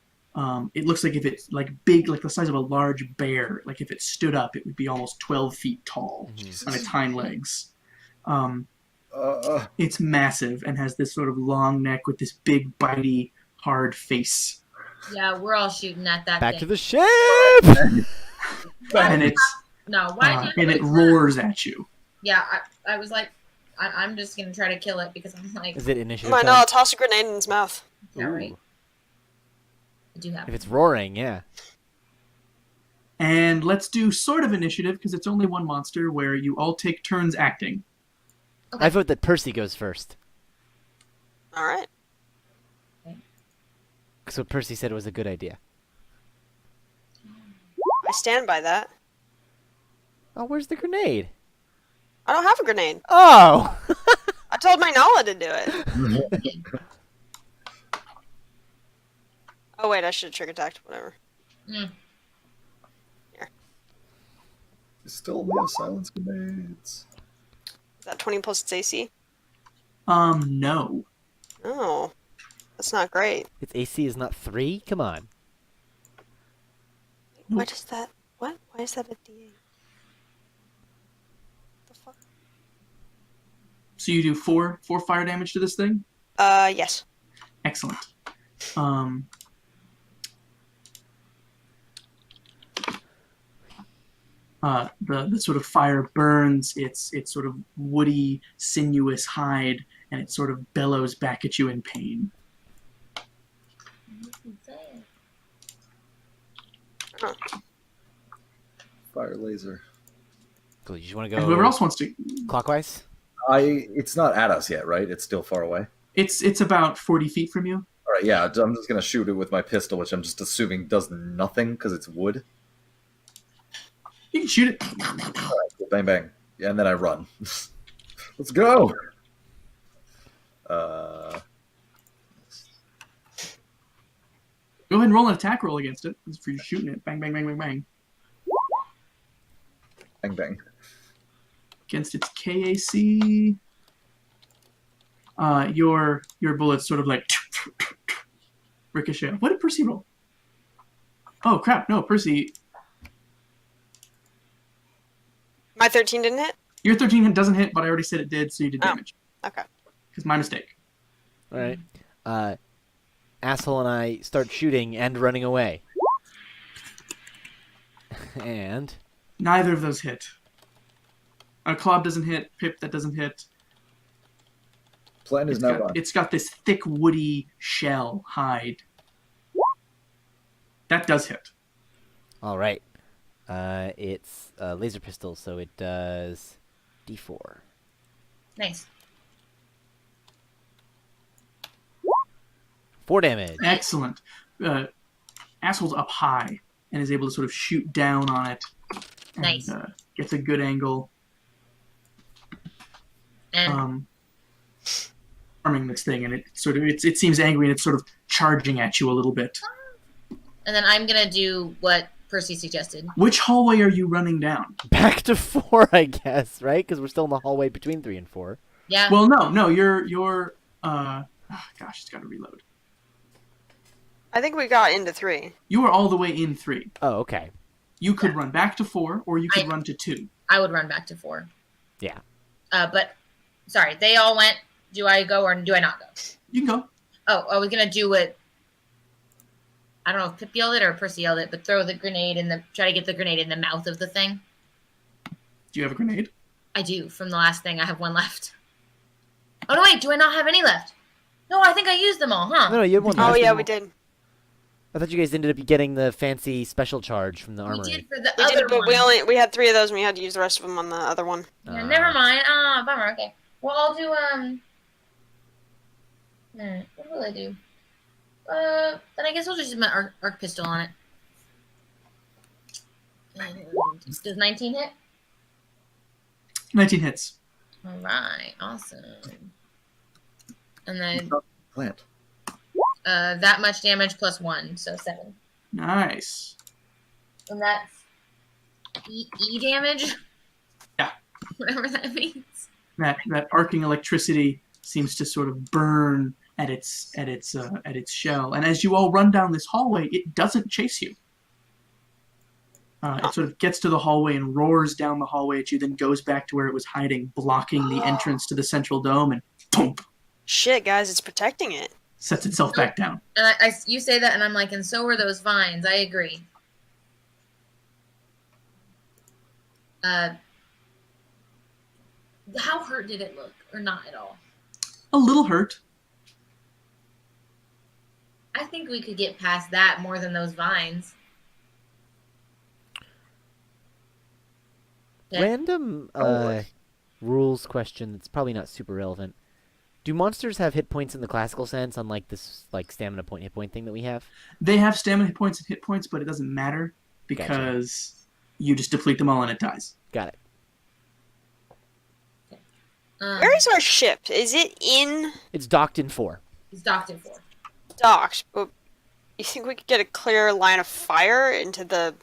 It looks like if it's like big, like the size of a large bear. Like if it stood up, it would be almost 12 feet tall on its hind legs. It's massive and has this sort of long neck with this big, bitey, hard face. Yeah, we're all shooting at that Back thing. to the ship! And it's No, why can't and we it run? roars at you. Yeah, I was like, I'm just gonna try to kill it because I'm like, Is it initiative? Why time? not? I'll toss a grenade in its mouth. yeah, right. Ooh. I do have. If it's roaring, yeah. And let's do sort of initiative because it's only one monster where you all take turns acting. Okay. I vote that Percy goes first. All right. Because what Percy said was a good idea. I stand by that. Oh, where's the grenade? I don't have a grenade. Oh! I told my Nala to do it. Oh wait, I should have trick attacked. Whatever. Mm. You still only have silence grenades. Is that 20 plus its AC? No. Oh, that's not great. Its AC is not 3? Come on. What is that? What? Why is that a D8? The fuck? So you do four fire damage to this thing? Yes. Excellent. The sort of fire burns its sort of woody, sinuous hide, and it sort of bellows back at you in pain. Huh. Fire laser. Cool. You just want to And go whoever else wants to, clockwise? It's not at us yet, right? It's still far away. it's about 40 feet from you. All right, yeah. I'm just gonna shoot it with my pistol, which I'm just assuming does nothing because it's wood. You can shoot it. All right, cool, bang bang. Yeah, and then I run. Let's go. Go ahead and roll an attack roll against it. This is for you shooting it. Bang, bang, bang, bang, bang. Bang bang. Against its KAC. Your bullets sort of like ricochet. What did Percy roll? Oh crap! No, Percy. My 13 didn't hit? Your 13 doesn't hit, but I already said it did, so you did Oh. damage. Okay. Because my mistake. All right. Asshole and I start shooting and running away. And Neither of those hit. Claude doesn't hit. Pip, that doesn't hit. Plan is now gone. It's got this thick, woody shell hide. That does hit. all right. It's a laser pistol, so it does D4. Nice. 4 damage. Excellent. Asshole's up high and is able to sort of shoot down on it. And, Nice. Gets a good angle. And Harming this thing, and it seems angry, and it's sort of charging at you a little bit. and then I'm gonna do what Percy suggested. Which hallway are you running down? Back to 4, I guess, right? Because we're still in the hallway between 3 and 4. Yeah. Well, no, you're gosh, it's got to reload. I think we got into 3. You are all the way in 3. Oh, okay. You could run back to 4, or you could I- run to 2. I would run back to 4. Yeah. But sorry, they all went. Do I go or do I not go? You can go. Oh, I was gonna do what I don't know if Pip yelled it or Percy yelled it, but try to get the grenade in the mouth of the thing. Do you have a grenade? I do. From the last thing, I have one left. Oh no, wait, do I not have any left? No, I think I used them all, huh? No, you had one Oh left. yeah, we did. I thought you guys ended up getting the fancy special charge from the We armory. did for the We other did, but one. we had 3 of those, and we had to use the rest of them on the other one. Yeah, never mind. Bummer. Okay. Well, I'll do what will I do? Then I guess I'll just use my arc pistol on it. Does 19 hit? 19 hits. All right, awesome. And then Plant. that much damage plus 1, so 7. Nice. And that's E damage. Yeah. Whatever that means. That arcing electricity seems to sort of burn at its shell, and as you all run down this hallway, it doesn't chase you. It sort of gets to the hallway and roars down the hallway at you, then goes back to where it was hiding, blocking the entrance to the central dome, and boom, Shit, guys, it's protecting it. sets itself back down. And you say that, and I'm like, and so were those vines. I agree. How hurt did it look, or not at all? A little hurt. I think we could get past that more than those vines. Okay. Random rules question that's probably not super relevant. Do monsters have hit points in the classical sense, unlike this like stamina point hit point thing that we have? They have stamina hit points and hit points, but it doesn't matter because you just deplete them all and it dies. Got it. Where is our ship? Is it in It's docked in 4. It's docked in 4. docks? But you think we could get a clear line of fire into the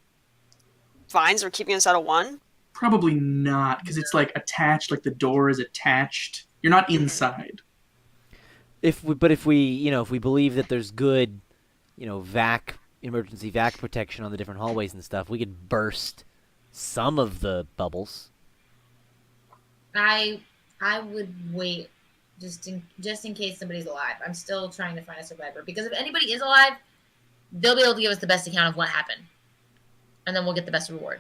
vines that are keeping us out of 1? Probably not, because it's like attached, like the door is attached. You're not inside. If we believe that there's good, emergency vac protection on the different hallways and stuff, we could burst some of the bubbles. I would wait just in case somebody's alive. I'm still trying to find a survivor, because if anybody is alive, they'll be able to give us the best account of what happened, and then we'll get the best reward.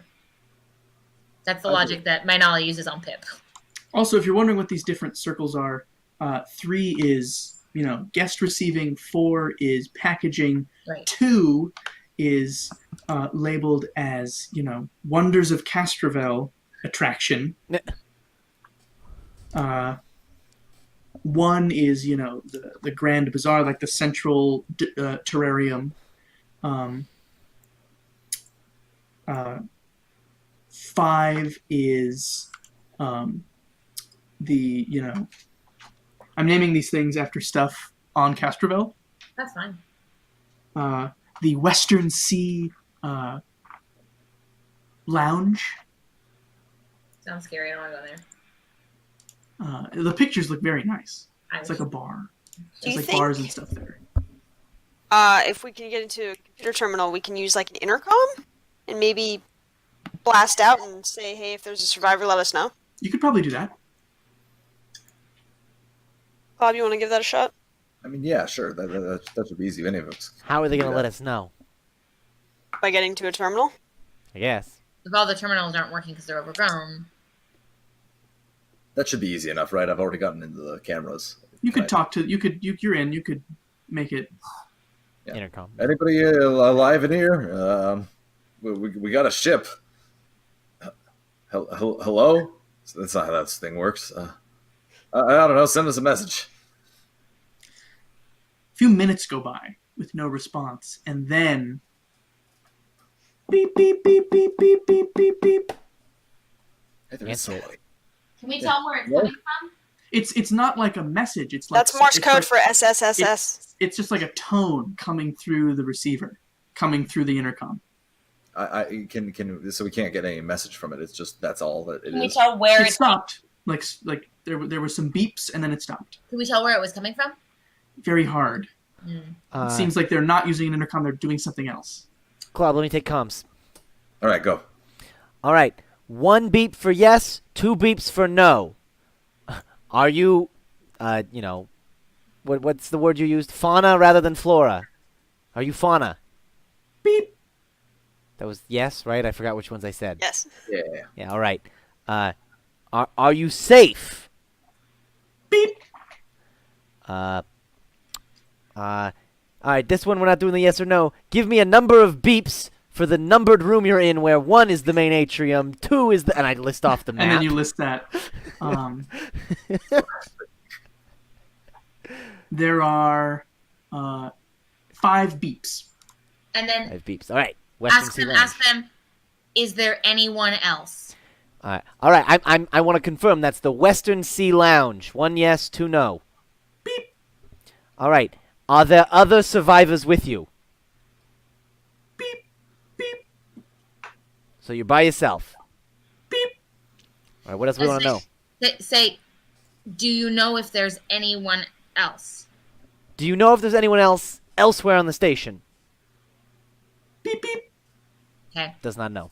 That's the logic that Mainali uses on Pip. Also, if you're wondering what these different circles are, 3 is, guest receiving, 4 is packaging, Right. 2 is labeled as, Wonders of Castrovel attraction. 1 is, the Grand Bazaar, like the central terrarium. 5 is I'm naming these things after stuff on Castrovel. That's fine. The Western Sea Lounge. Sounds scary. I don't want to go there. The pictures look very nice. It's like a Irish. bar. Do There's you like think bars and stuff there. if we can get into a computer terminal, we can use like an intercom and maybe blast out and say, hey, if there's a survivor, let us know? You could probably do that. Bob, you want to give that a shot? I mean, yeah, sure. That should be easy. If any of us. How are they going to Yeah. let us know? By getting to a terminal? I guess. If all the terminals aren't working because they're overgrown. That should be easy enough, right? I've already gotten into the cameras. You could Right. talk to you're in. You could make it. Yeah. Intercom. Anybody alive in here? We got a ship. Hello? That's not how that thing works. I don't know. Send us a message. A few minutes go by with no response, and then beep beep beep beep beep beep beep beep. Hey, there's Answer it. somebody. Can we tell where it's Yeah. coming from? It's not like a message. It's like That's Morse it's code like- for SSSS. It's just like a tone coming through the receiver, coming through the intercom. I can so we can't get any message from it. It's just that's all that it Can we is. tell where It it's stopped. Like there were some beeps, and then it stopped. Can we tell where it was coming from? Very hard. Mm. It seems like they're not using an intercom. They're doing something else. Cloud, let me take comms. All right, go. All right. 1 beep for yes, 2 beeps for no. Are you, what's the word you used? Fauna rather than flora. Are you fauna? Beep. That was yes, right? I forgot which ones I said. Yes. Yeah. Yeah, all right. Are you safe? Beep. All right, this one we're not doing the yes or no. Give me a number of beeps for the numbered room you're in, where 1 is the main atrium, 2 is the... And I list off the map. And then you list that. There are 5 beeps. And then 5 beeps. All right. Western Sea Lounge. ask them, is there anyone else? All right. I want to confirm that's the Western Sea Lounge. 1 yes, 2 no. Beep. All right. Are there other survivors with you? Beep. Beep. So you're by yourself. Beep. All right. What else we want to know? Say, do you know if there's anyone else? Do you know if there's anyone else elsewhere on the station? Beep. Beep. Okay. Does not know.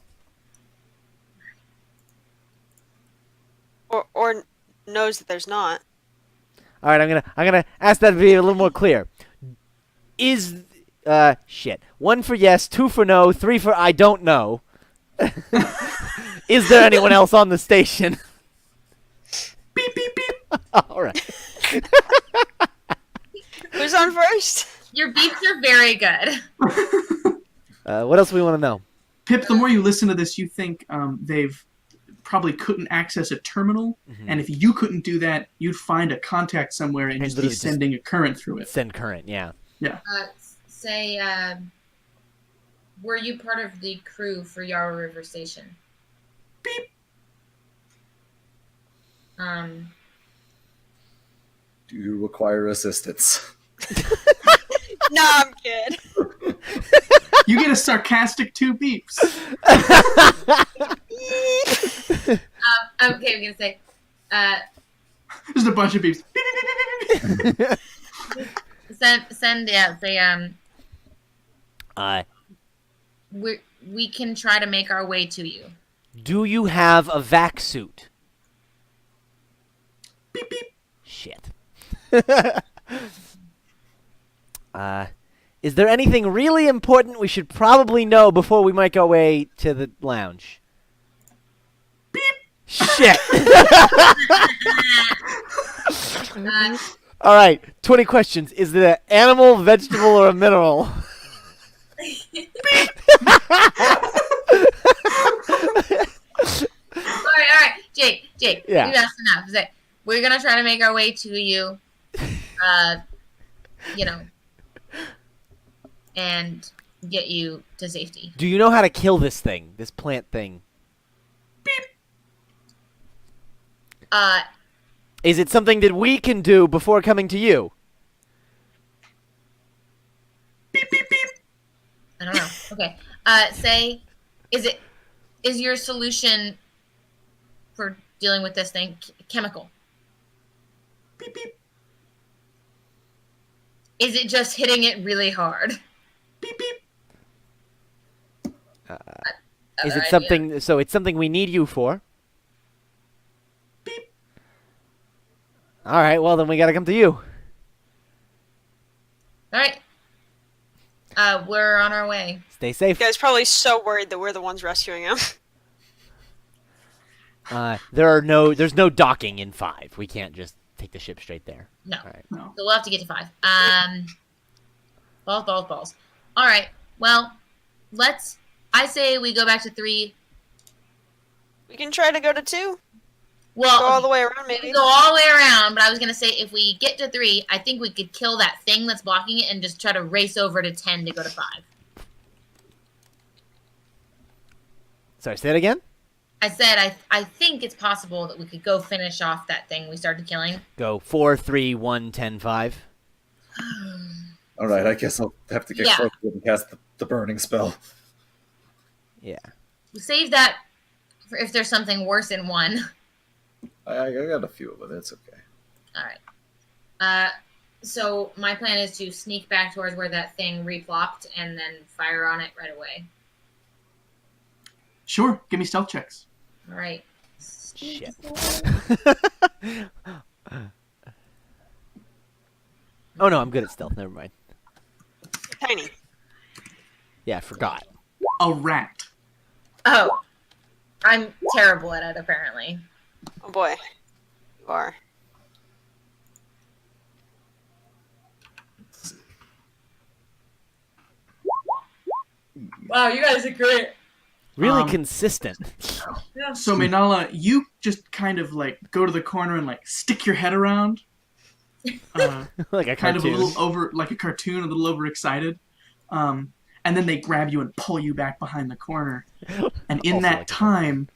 Or knows that there's not. All right. I'm gonna ask that to be a little more clear. Is shit. 1 for yes, 2 for no, 3 for I don't know. Is there anyone else on the station? Beep. Beep. Beep. All right. Who's on first? Your beeps are very good. What else we want to know? Pip, the more you listen to this, you think they've probably couldn't access a terminal, and if you couldn't do that, you'd find a contact somewhere and just be sending a current through it. Send current, yeah. Yeah. Say, were you part of the crew for Yarrow River Station? Beep. Do you require assistance? No, I'm good. You get a sarcastic 2 beeps. Okay, I'm gonna say, Just a bunch of beeps. say, we can try to make our way to you. Do you have a vac suit? Beep. Beep. Shit. Is there anything really important we should probably know before we make our way to the lounge? Beep. Shit. All right, 20 questions. Is it an animal, vegetable, or a mineral? All right, Jake, Yeah. you asked enough. Say, we're gonna try to make our way to you, and get you to safety. Do you know how to kill this thing, this plant thing? Is it something that we can do before coming to you? Beep. Beep. Beep. I don't know. Okay. Say, is your solution for dealing with this thing chemical? Beep. Beep. Is it just hitting it really hard? Beep. Beep. Is it idea. something? So it's something we need you for. Beep. All right. Well, then we gotta come to you. All right. We're on our way. Stay safe. You guys probably so worried that we're the ones rescuing him. There's no docking in 5. We can't just take the ship straight there. No. All right. No. So we'll have to get to 5. Balls. All right. Well, I say we go back to 3. We can try to go to 2. Well, Go all the way around, we maybe. can go all the way around, but I was going to say if we get to 3, I think we could kill that thing that's blocking it and just try to race over to 10 to go to 5. Sorry, say it again? I said I think it's possible that we could go finish off that thing we started killing. Go 4, 3, 1, 10, 5. All right, I guess I'll have to get close and cast the burning spell. Yeah. We save that for if there's something worse in 1. I got a few of them. It's okay. All right. So my plan is to sneak back towards where that thing replopped and then fire on it right away. Sure. Give me stealth checks. All right. Shit. Oh no, I'm good at stealth. Never mind. Tiny. Yeah, I forgot. A rat. Oh, I'm terrible at it, apparently. Oh boy. You are. Wow, you guys are great. Really Um, consistent. So Maynala, you just kind of like go to the corner and like stick your head around. Like a Kind cartoon. of a little over, like a cartoon, a little overexcited. And then they grab you and pull you back behind the corner. And in Also that like a time,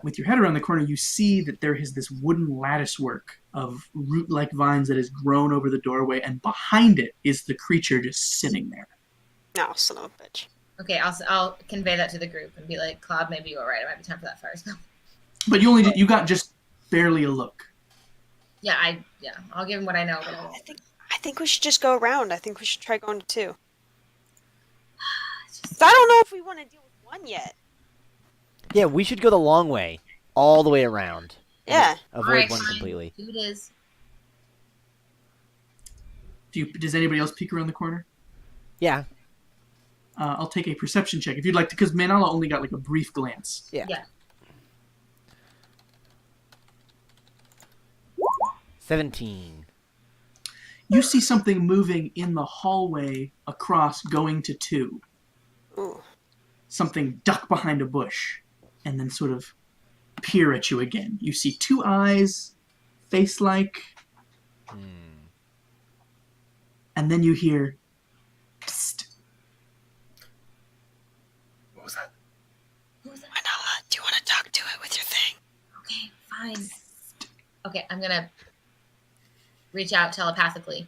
with your head around the corner, you see that there is this wooden lattice work of root-like vines that has grown over the doorway, and behind it is the creature just sitting there. No, son of a bitch. Okay, I'll convey that to the group and be like, Cloud, maybe you're right. It might be time for that fire spell. But you got just barely a look. Yeah, I'll give him what I know. But I think we should just go around. I think we should try going to 2. So I don't know if we want to deal with 1 yet. Yeah, we should go the long way, all the way around. Yeah. Avoid Alright, one fine. completely. Who it is? Does anybody else peek around the corner? Yeah. I'll take a perception check if you'd like to, because Maynala only got like a brief glance. Yeah. Yeah. 17. You see something moving in the hallway across, going to 2. Ooh. Something duck behind a bush, and then sort of peer at you again. You see 2 eyes, face-like, and then you hear, psst. What was that? Who was that? Manala, do you want to talk to it with your thing? Okay, fine. Okay, I'm gonna reach out telepathically.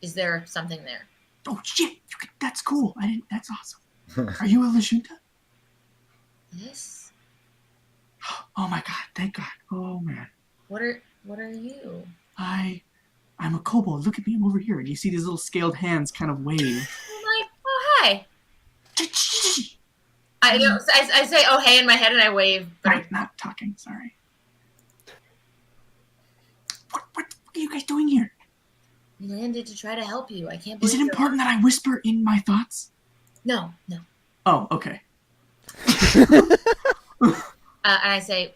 Is there something there? Oh shit! That's cool. That's awesome. Are you a Lashunta? Yes. Oh my god! Thank God. Oh man. What are you? I'm a kobold. Look at me. I'm over here. And you see these little scaled hands kind of wave. I'm like, oh hi. I say oh hey in my head and I wave, but Right, not talking. Sorry. What are you guys doing here? we landed to try to help you. I can't Is believe it you're- important that I whisper in my thoughts? No. Oh, okay. And I say,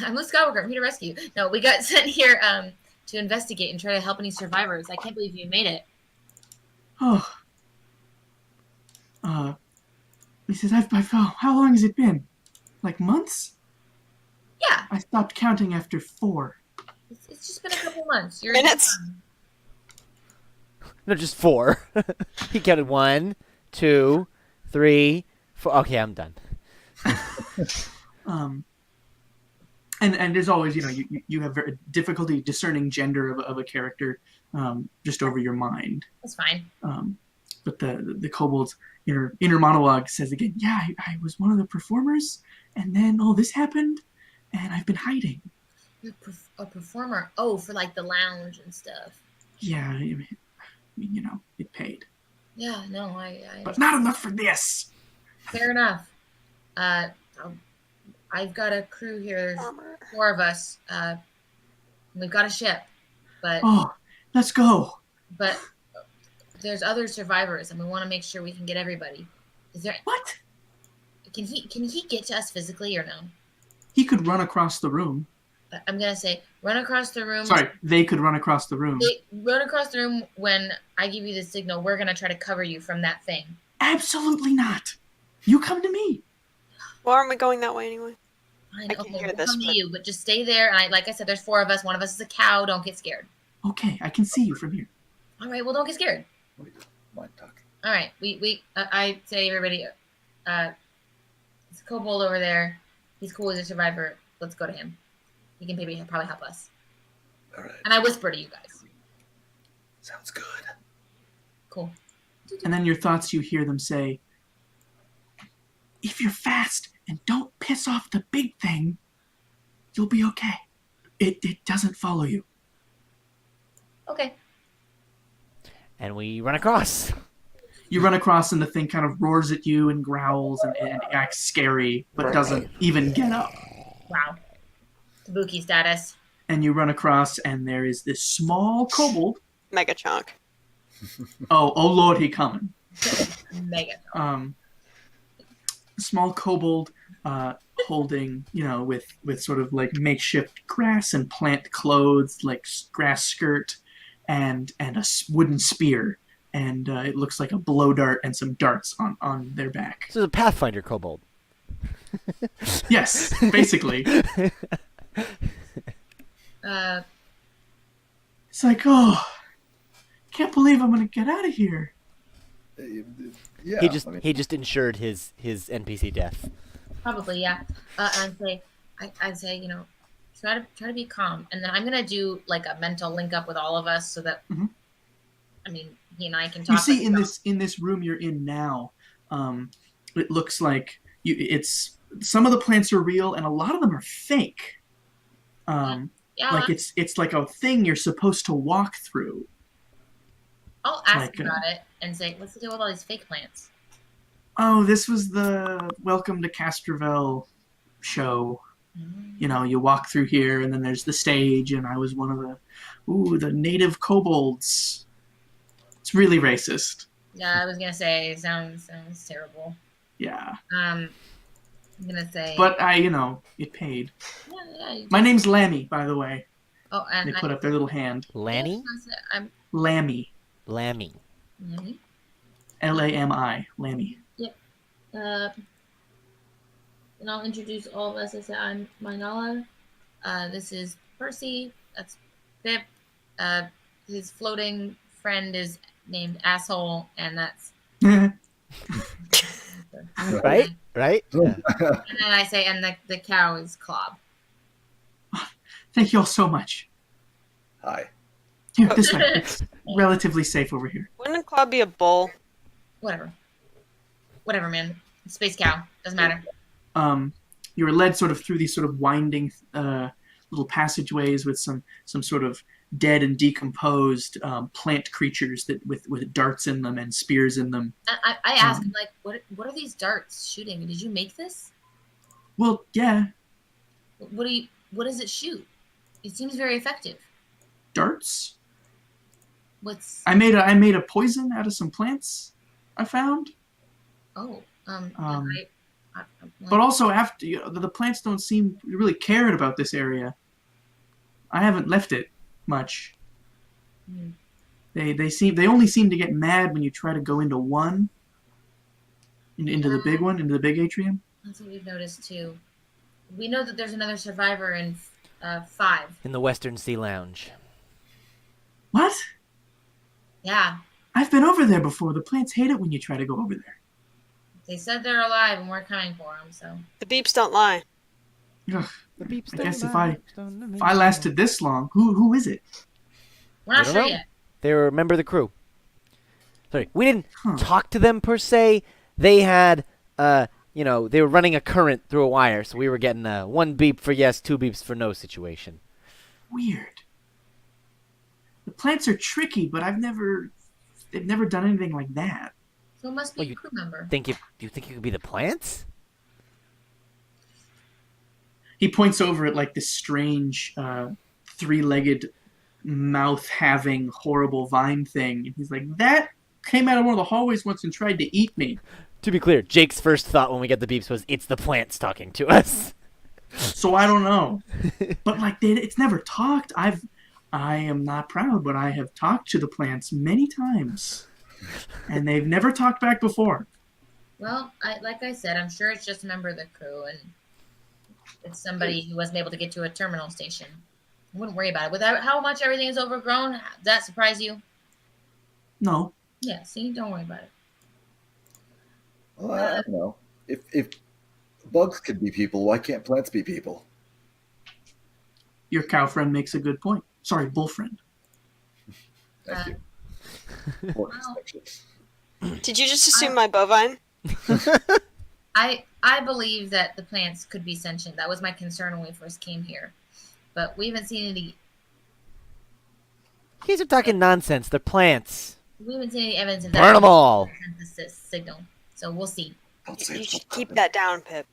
I'm Luke Skywalker. I'm here to rescue. No, we got sent here to investigate and try to help any survivors. I can't believe you made it. Oh. He says, how long has it been? Like months? Yeah, I stopped counting after 4. it's just been a couple months. You're Minutes? No, just 4. He counted 1, 2, 3, 4. Okay, I'm done. And as always, you have very difficulty discerning gender of a character just over your mind. That's fine. But the kobold's inner monologue says again, yeah, I was one of the performers, and then all this happened, and I've been hiding. You're a performer. Oh, for like the lounge and stuff. Yeah, I mean, it paid. Yeah, no, I But not enough for this! fair enough. I've got a crew here. There's 4 of us. We've got a ship, but Oh, let's go! but there's other survivors, and we want to make sure we can get everybody. Is there? What? Can he get to us physically or no? He could run across the room. I'm gonna say run across the room. Sorry, they could run across the room. Run across the room when I give you the signal. We're gonna try to cover you from that thing. Absolutely not! You come to me! Well, aren't we going that way anyway? Fine, I can okay, hear we'll this, come to but- you, but just stay there. And like I said, there's 4 of us. One of us is a cow. Don't get scared. Okay, I can see you from here. All right. Well, don't get scared. We just mind talking. All right. I say everybody. It's a kobold over there. He's cool as a survivor. Let's go to him. He can maybe probably help us. All right. And I whisper to you guys. Sounds good. Cool. And then your thoughts, you hear them say, if you're fast and don't piss off the big thing, you'll be okay. It doesn't follow you. Okay. And we run across. You run across and the thing kind of roars at you and growls and acts scary, but doesn't even get up. Wow. Kabuki status. And you run across and there is this small kobold. Mega chunk. Oh Lord, he coming. Mega. Small kobold holding, with sort of like makeshift grass and plant clothes, like grass skirt, and a wooden spear, and it looks like a blow dart and some darts on their back. This is a Pathfinder kobold. Yes, basically. It's like, oh, can't believe I'm gonna get out of here. Yeah, He just insured his NPC death. Probably, yeah. I'd say, try to be calm, and then I'm gonna do like a mental link up with all of us so that, I mean, he and I can talk. You see, in this room you're in now, it looks like it's some of the plants are real and a lot of them are fake. Yeah. Like it's like a thing you're supposed to walk through. I'll ask about it and say, what's the deal with all these fake plants? Oh, this was the Welcome to Castrovel show. You walk through here, and then there's the stage, and I was one of the native kobolds. It's really racist. Yeah, I was gonna say, sounds terrible. Yeah. I'm gonna say. But it paid. Yeah, My name's Lammy, by the way. Oh, and they put up their little hand. Lanny? Lammy. Lammy. Lami. Lammy. Yep. And I'll introduce all of us. I say I'm Minala. This is Percy. That's Pip. His floating friend is named Asshole, and that's right. Yeah. And then I say, and the cow is Clob. Thank you all so much. Hi. Here, this way. It's relatively safe over here. Wouldn't Claw be a bull? Whatever, man. Space cow. Doesn't matter. You were led sort of through these sort of winding little passageways with some sort of dead and decomposed plant creatures that with darts in them and spears in them. I asked him, like, what are these darts shooting? Did you make this? Well, yeah. What does it shoot? It seems very effective. Darts? What's? I made a poison out of some plants I found. Oh. But also, after the plants don't seem really cared about this area. I haven't left it much. They only seem to get mad when you try to go into one, into the big one, into the big atrium. That's what we've noticed too. We know that there's another survivor in 5. In the Western Sea Lounge. What? Yeah. I've been over there before. The plants hate it when you try to go over there. They said they're alive and we're coming for them, so. The beeps don't lie. Ugh. The beeps I guess if I lasted this long, who is it? We're not sure yet. They were a member of the crew. Sorry, we didn't talk to them per se. They had, they were running a current through a wire, so we were getting a 1 beep for yes, 2 beeps for no situation. Weird. The plants are tricky, but they've never done anything like that. So it must be a crew member. Do you think it could be the plants? He points over at like this strange 3-legged mouth-having horrible vine thing. And he's like, that came out of one of the hallways once and tried to eat me. To be clear, Jake's first thought when we get the beeps was, it's the plants talking to us. So I don't know. But it's never talked. I am not proud, but I have talked to the plants many times. And they've never talked back before. Well, like I said, I'm sure it's just a member of the crew, and it's somebody who wasn't able to get to a terminal station. I wouldn't worry about it. Without how much everything is overgrown, does that surprise you? No. Yeah, see? Don't worry about it. Well, I don't know. If bugs could be people, why can't plants be people? Your cow friend makes a good point. Sorry, bull friend. Thank you. Did you just assume my bovine? I believe that the plants could be sentient. That was my concern when we first came here. But we haven't seen any... You guys are talking nonsense. They're plants. We haven't seen any evidence of that. Burn them all. Synthesis signal. So we'll see. You should keep that down, Pip.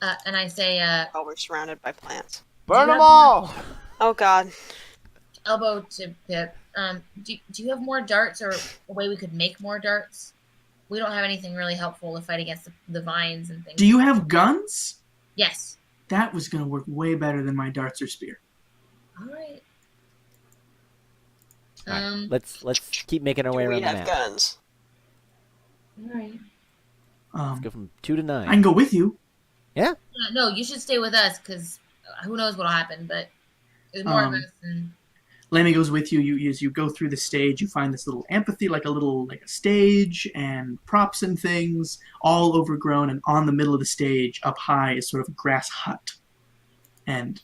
And I say... Oh, we're surrounded by plants. Burn them all! Oh, God. Elbow to Pip. Do you have more darts or a way we could make more darts? we don't have anything really helpful to fight against the vines and things. Do you have guns? Yes. That was going to work way better than my darts or spear. All right. All right, let's keep making our way Do we around the have map. guns? All right. Let's go from 2 to 9. I can go with you. Yeah. Yeah, no, you should stay with us because who knows what'll happen. But there's more of us. And Lammy goes with you. As you go through the stage, you find this little amphitheater, like a stage, and props and things, all overgrown. And on the middle of the stage, up high, is sort of a grass hut, and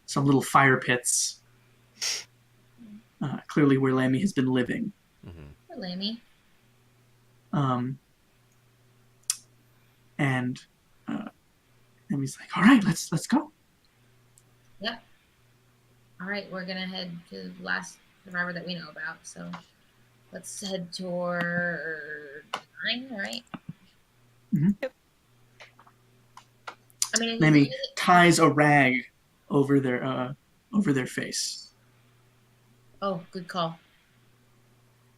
some little fire pits. Clearly, where Lammy has been living. poor Lammy. And Lammy's like, "All right, let's go." Yep. All right, we're gonna head to the last survivor that we know about. So let's head toward 9. All right. Mhm. Yep. I mean, Lammy ties a rag over their face. Oh, good call.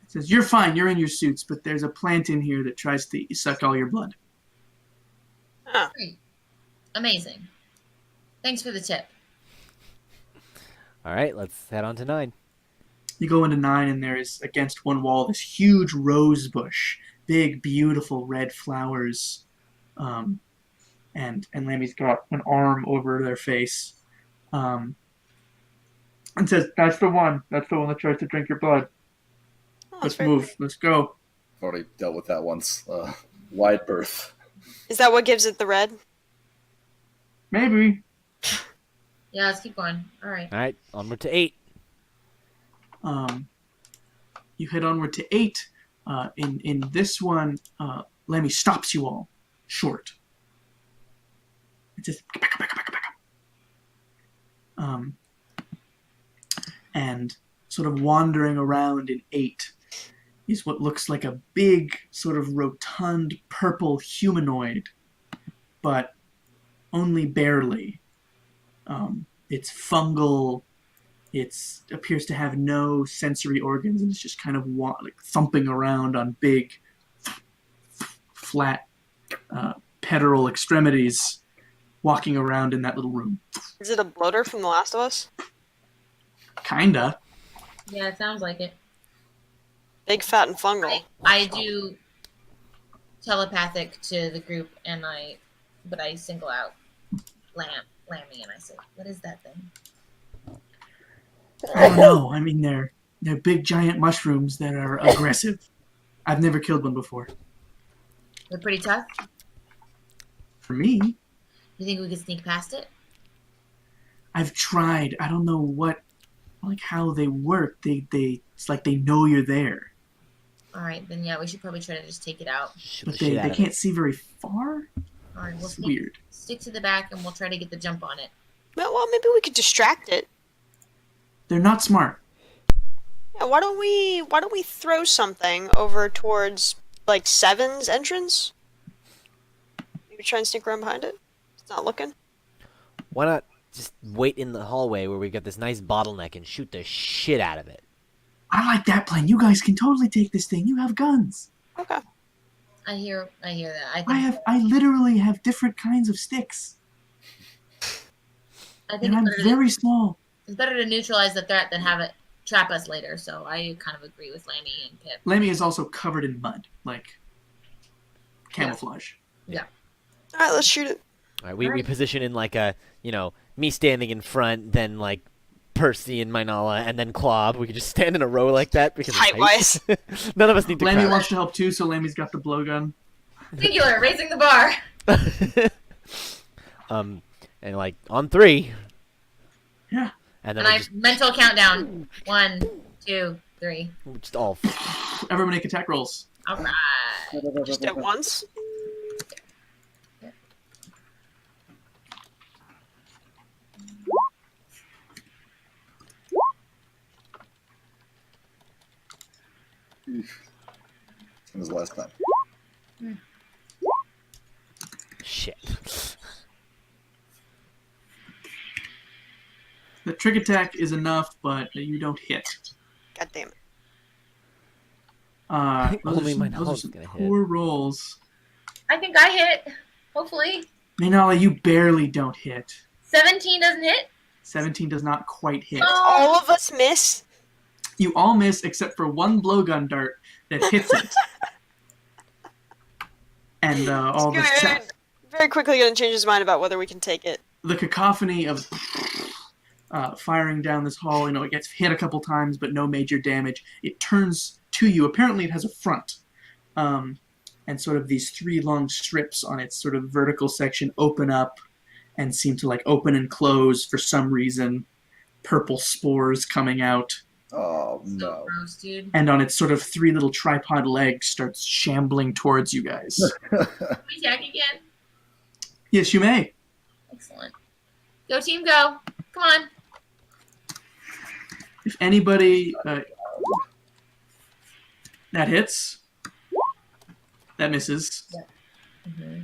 Says, "You're fine. You're in your suits, but there's a plant in here that tries to suck all your blood." Great. Amazing. Thanks for the tip. All right, let's head on to 9. You go into 9, and there is against one wall this huge rose bush, big, beautiful red flowers, and Lammy's got an arm over their face, and says, "That's the one. That's the one that tries to drink your blood. Oh, that's Let's very move. pretty. Let's go." I've already dealt with that once. Wide berth. Is that what gives it the red? Maybe. Yeah, let's keep going. All right. All right, onward to 8. You head onward to 8. In this one, Lemmy stops you all short. It says, "Back up, back up, back up, back up." And sort of wandering around in 8 is what looks like a big, sort of rotund purple humanoid, but only barely. It's fungal. It appears to have no sensory organs, and it's just kind of thumping around on big, flat, petal extremities, walking around in that little room. Is it a bloater from The Last of Us? Kinda. Yeah, it sounds like it. Big, fat, and fungal. I do telepathic to the group, but I single out Lammy, and I say, "What is that thing?" I don't know. I mean, they're big, giant mushrooms that are aggressive. I've never killed one before. They're pretty tough. For me, You think we could sneak past it? I've tried. I don't know how they work. It's like they know you're there, All right, then yeah, we should probably try to just take it out. Shoot but the shit out they of can't it. see very far. All right, we'll It's weird. stick to the back, and we'll try to get the jump on it. Well, maybe we could distract it. They're not smart. Yeah, why don't we throw something over towards like Seven's entrance? Maybe try and sneak around behind it. It's not looking. Why not just wait in the hallway where we got this nice bottleneck and shoot the shit out of it? I like that plan. You guys can totally take this thing. You have guns. Okay. I hear that. I literally have different kinds of sticks, I think and I'm very small. it's better to neutralize the threat than have it trap us later. So I kind of agree with Lammy and Pip. Lemmy is also covered in mud, like camouflage. All right, let's shoot it. All right, we Alright. position in like a, me standing in front, then like Percy and Minala, and then Clob. We could just stand in a row like that because it's Height-wise. height. None of us need to Lemmy crouch. wants to help too, so Lemmy's got the blowgun. Singular, raising the bar. And like on 3, Yeah. and then And we I just, mental countdown. 1, 2, 3. we just all. Everyone make attack rolls. All right. Just at once. It was last time. Shit. The trick attack is enough, but you don't hit. God damn it. Only my those are knowledge some is gonna hit. poor rolls. I think I hit. Hopefully. Minala, you barely don't hit. 17 doesn't hit. 17 does not quite hit. Oh. All of us miss. You all miss except for one blowgun dart that hits it. And all the Very quickly going to change his mind about whether we can take it. the cacophony of firing down this hall, it gets hit a couple times, but no major damage. It turns to you. Apparently, it has a front. And sort of these 3 long strips on its sort of vertical section open up and seem to like open and close for some reason. Purple spores coming out. Oh, So no. gross, dude. And on its sort of 3 little tripod legs starts shambling towards you guys. Can we attack again? Yes, you may. Excellent. Go team, go. Come on. If anybody... that hits. That misses. Mm-hmm.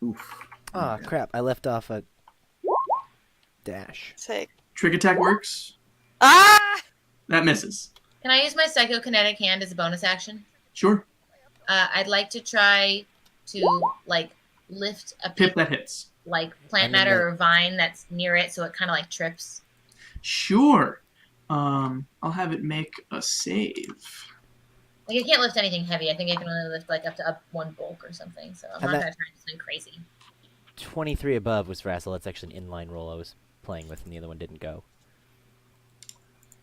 Oof. Ah, crap. I left off a dash. Sick. Trick attack works. Ah! That misses. Can I use my psychokinetic hand as a bonus action? Sure. I'd like to try to like lift a Pip, piece that hits. like plant And then matter or vine that's near it, so it kind of like trips. Sure. I'll have it make a save. Like I can't lift anything heavy. I think I can only lift like up to one bulk or something. So I'm And not that- gonna try something crazy. 23 above was Rassel. That's actually an inline roll I was playing with, and the other one didn't go.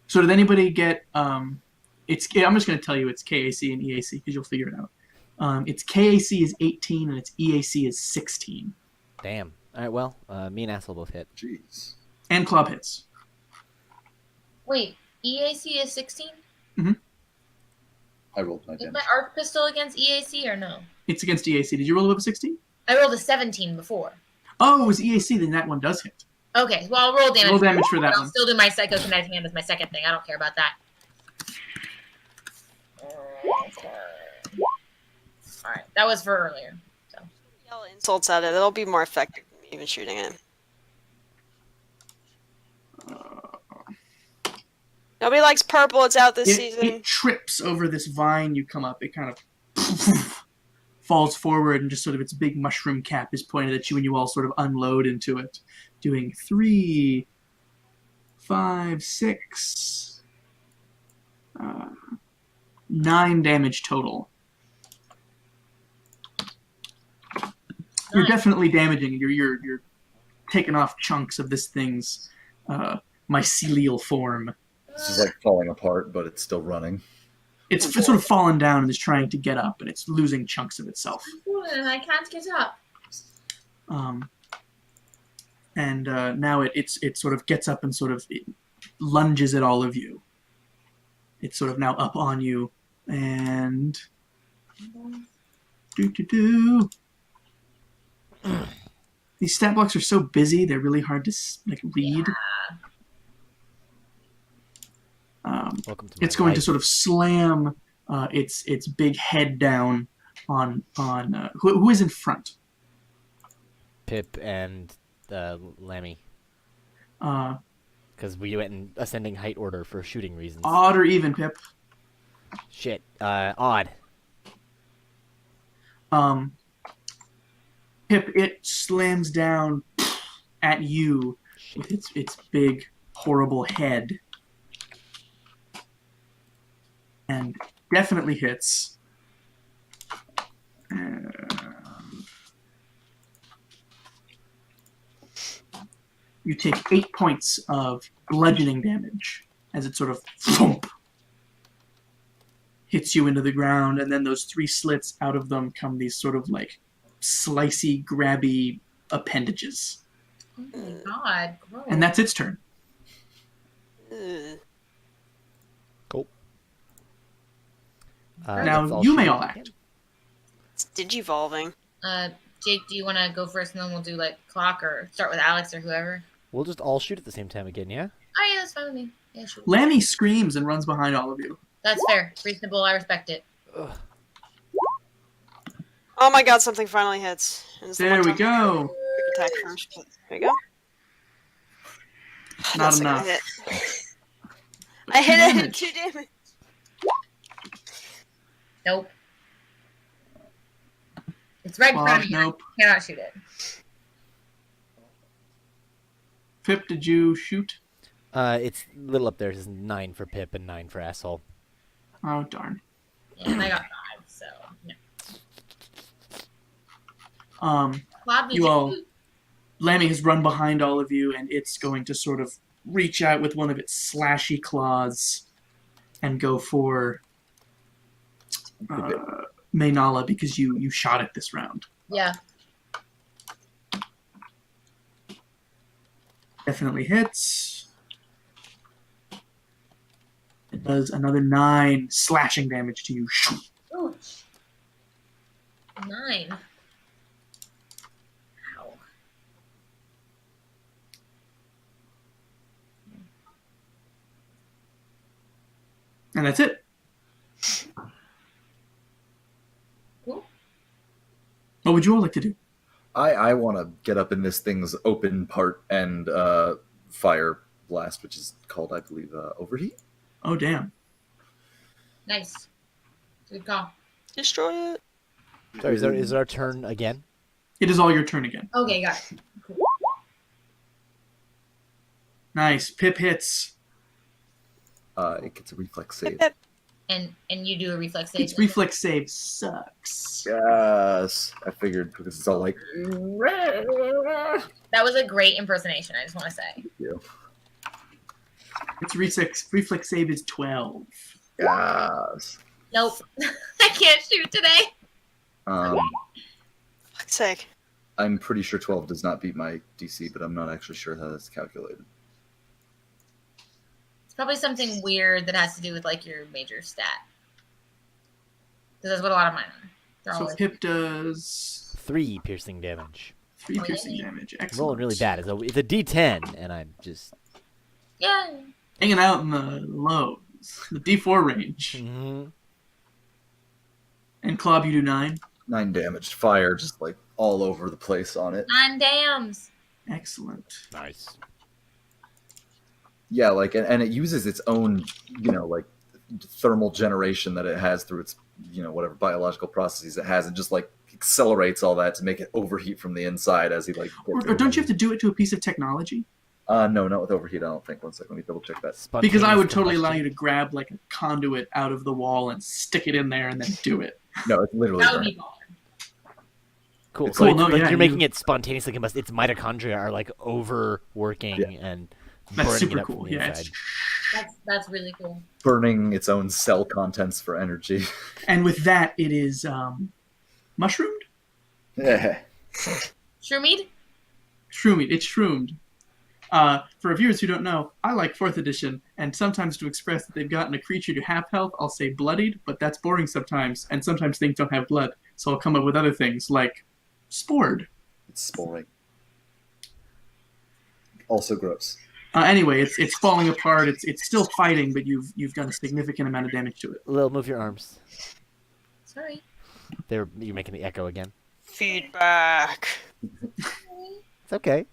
So did anybody get I'm just going to tell you it's KAC and EAC because you'll figure it out. Its KAC is 18 and its EAC is 16. Damn. All right, well, me and Assel both hit. Jeez. And club hits. Wait, EAC is 16? I rolled my Is damage. my arc pistol against EAC or no? It's against EAC. Did you roll above a 16? I rolled a 17 before. Oh, it was EAC, then that one does hit. Okay, well I'll roll damage. Roll damage for that I'll one. still do my psychokinetic hand as my second thing. I don't care about that. Alright, that was for earlier. So Yell insults at it. It'll be more effective than me even shooting it. Nobody likes purple. It's out this season. It trips over this vine you come up. It kind of falls forward and just sort of its big mushroom cap is pointed at you and you all sort of unload into it. Doing 3, 5, 6, 9 damage total. You're Nice. definitely damaging. You're taking off chunks of this thing's mycelial form. This is like falling apart, but it's still running. It's sort of fallen down and is trying to get up, and it's losing chunks of itself. and I can't get up. And now it sort of gets up and sort of it lunges at all of you. It's sort of now up on you, and do. These stat blocks are so busy; they're really hard to read. Welcome to my It's going to life. sort of slam its big head down on who is in front. Pip and Lammy, Uh, because we went in ascending height order for shooting reasons. odd or even, Pip. Shit. Odd. Pip, it slams down at you with its big, horrible head. And definitely hits. You take 8 points of bludgeoning damage as it sort of thump, hits you into the ground, and then those 3 slits, out of them come these sort of like slicey, grabby appendages. Oh my god, gross. And that's its turn. Ugh. Cool. Now you may all act. It's digivolving. Jake, do you want to go first and then we'll do like clock or start with Alex or whoever? We'll just all shoot at the same time again, yeah? Oh yeah, that's fine with me. Yeah, sure. Lammy screams and runs behind all of you. That's fair. Reasonable. I respect it. Ugh. Oh my god, something finally hits. And it's the There one we time go. Attack first. There you go. Not That's enough. gonna hit. I hit it damage. 2 damage. Nope. It's right in front of me. Nope. I cannot shoot it. Pip, did you shoot? It's a little up there. It's 9 for Pip and 9 for asshole. Oh, darn. Yeah, and I got 5, so no. Bob, did You you all- shoot? Lammy has run behind all of you, and it's going to sort of reach out with one of its slashy claws and go for Maynala because you shot it this round. Yeah. Definitely hits. It does another 9 slashing damage to you. Ouch. 9. Ow. And that's it. Cool. What would you all like to do? I want to get up in this thing's open part and fire blast, which is called, I believe, overheat. Oh, damn. Nice. Good call. Destroy it. Sorry, is our turn again? It is all your turn again. Okay, got it. Cool. Nice. Pip hits. It gets a reflex save. Pip, pip. And you do a reflex save. Its reflex save sucks. Yes, I figured because it's all like. That was a great impersonation, I just want to say. Its reflex save is 12. Yes. Nope. I can't shoot today. Fuck's sake. I'm pretty sure 12 does not beat my DC, but I'm not actually sure how that's calculated. It's probably something weird that has to do with like your major stat. Because that's what a lot of mine are. They're So always Pip does 3 piercing damage. 3 Oh, piercing yay. damage. Excellent. Rolling really bad. It's a D10, and I'm just. Yeah. Hanging out in the lows. The D4 range. Mhm. And Klob, you do 9. 9 damage. Fire just like all over the place on it. 9 dams. Excellent. Nice. Yeah, like, and it uses its own, like thermal generation that it has through its, whatever biological processes it has, and just like accelerates all that to make it overheat from the inside as he like. Or don't you have to do it to a piece of technology? No, not with overheat. I don't think. One second, let me double check that. Because I would Spontaneous totally allow combustion. you to grab like a conduit out of the wall and stick it in there and then do it. No, it's literally. That would burning. be baller. Cool. It's So cool, it's no, like yeah, you're making you- it spontaneously combust. Its mitochondria are like overworking and That's burning super it up cool. from the Yeah, inside. That's really cool. Burning its own cell contents for energy. and with that, it is mushroomed? Yeah. Shroomied? Shroomied. It's shroomed. For viewers who don't know, I like 4th edition, and sometimes to express that they've gotten a creature to half health, I'll say bloodied, but that's boring sometimes, and sometimes things don't have blood, so I'll come up with other things, like spored. It's sporing. Also gross. Anyway, it's falling apart, it's still fighting, but you've done a significant amount of damage to it. Lil, move your arms. Sorry. You're making the echo again. Feedback. It's okay.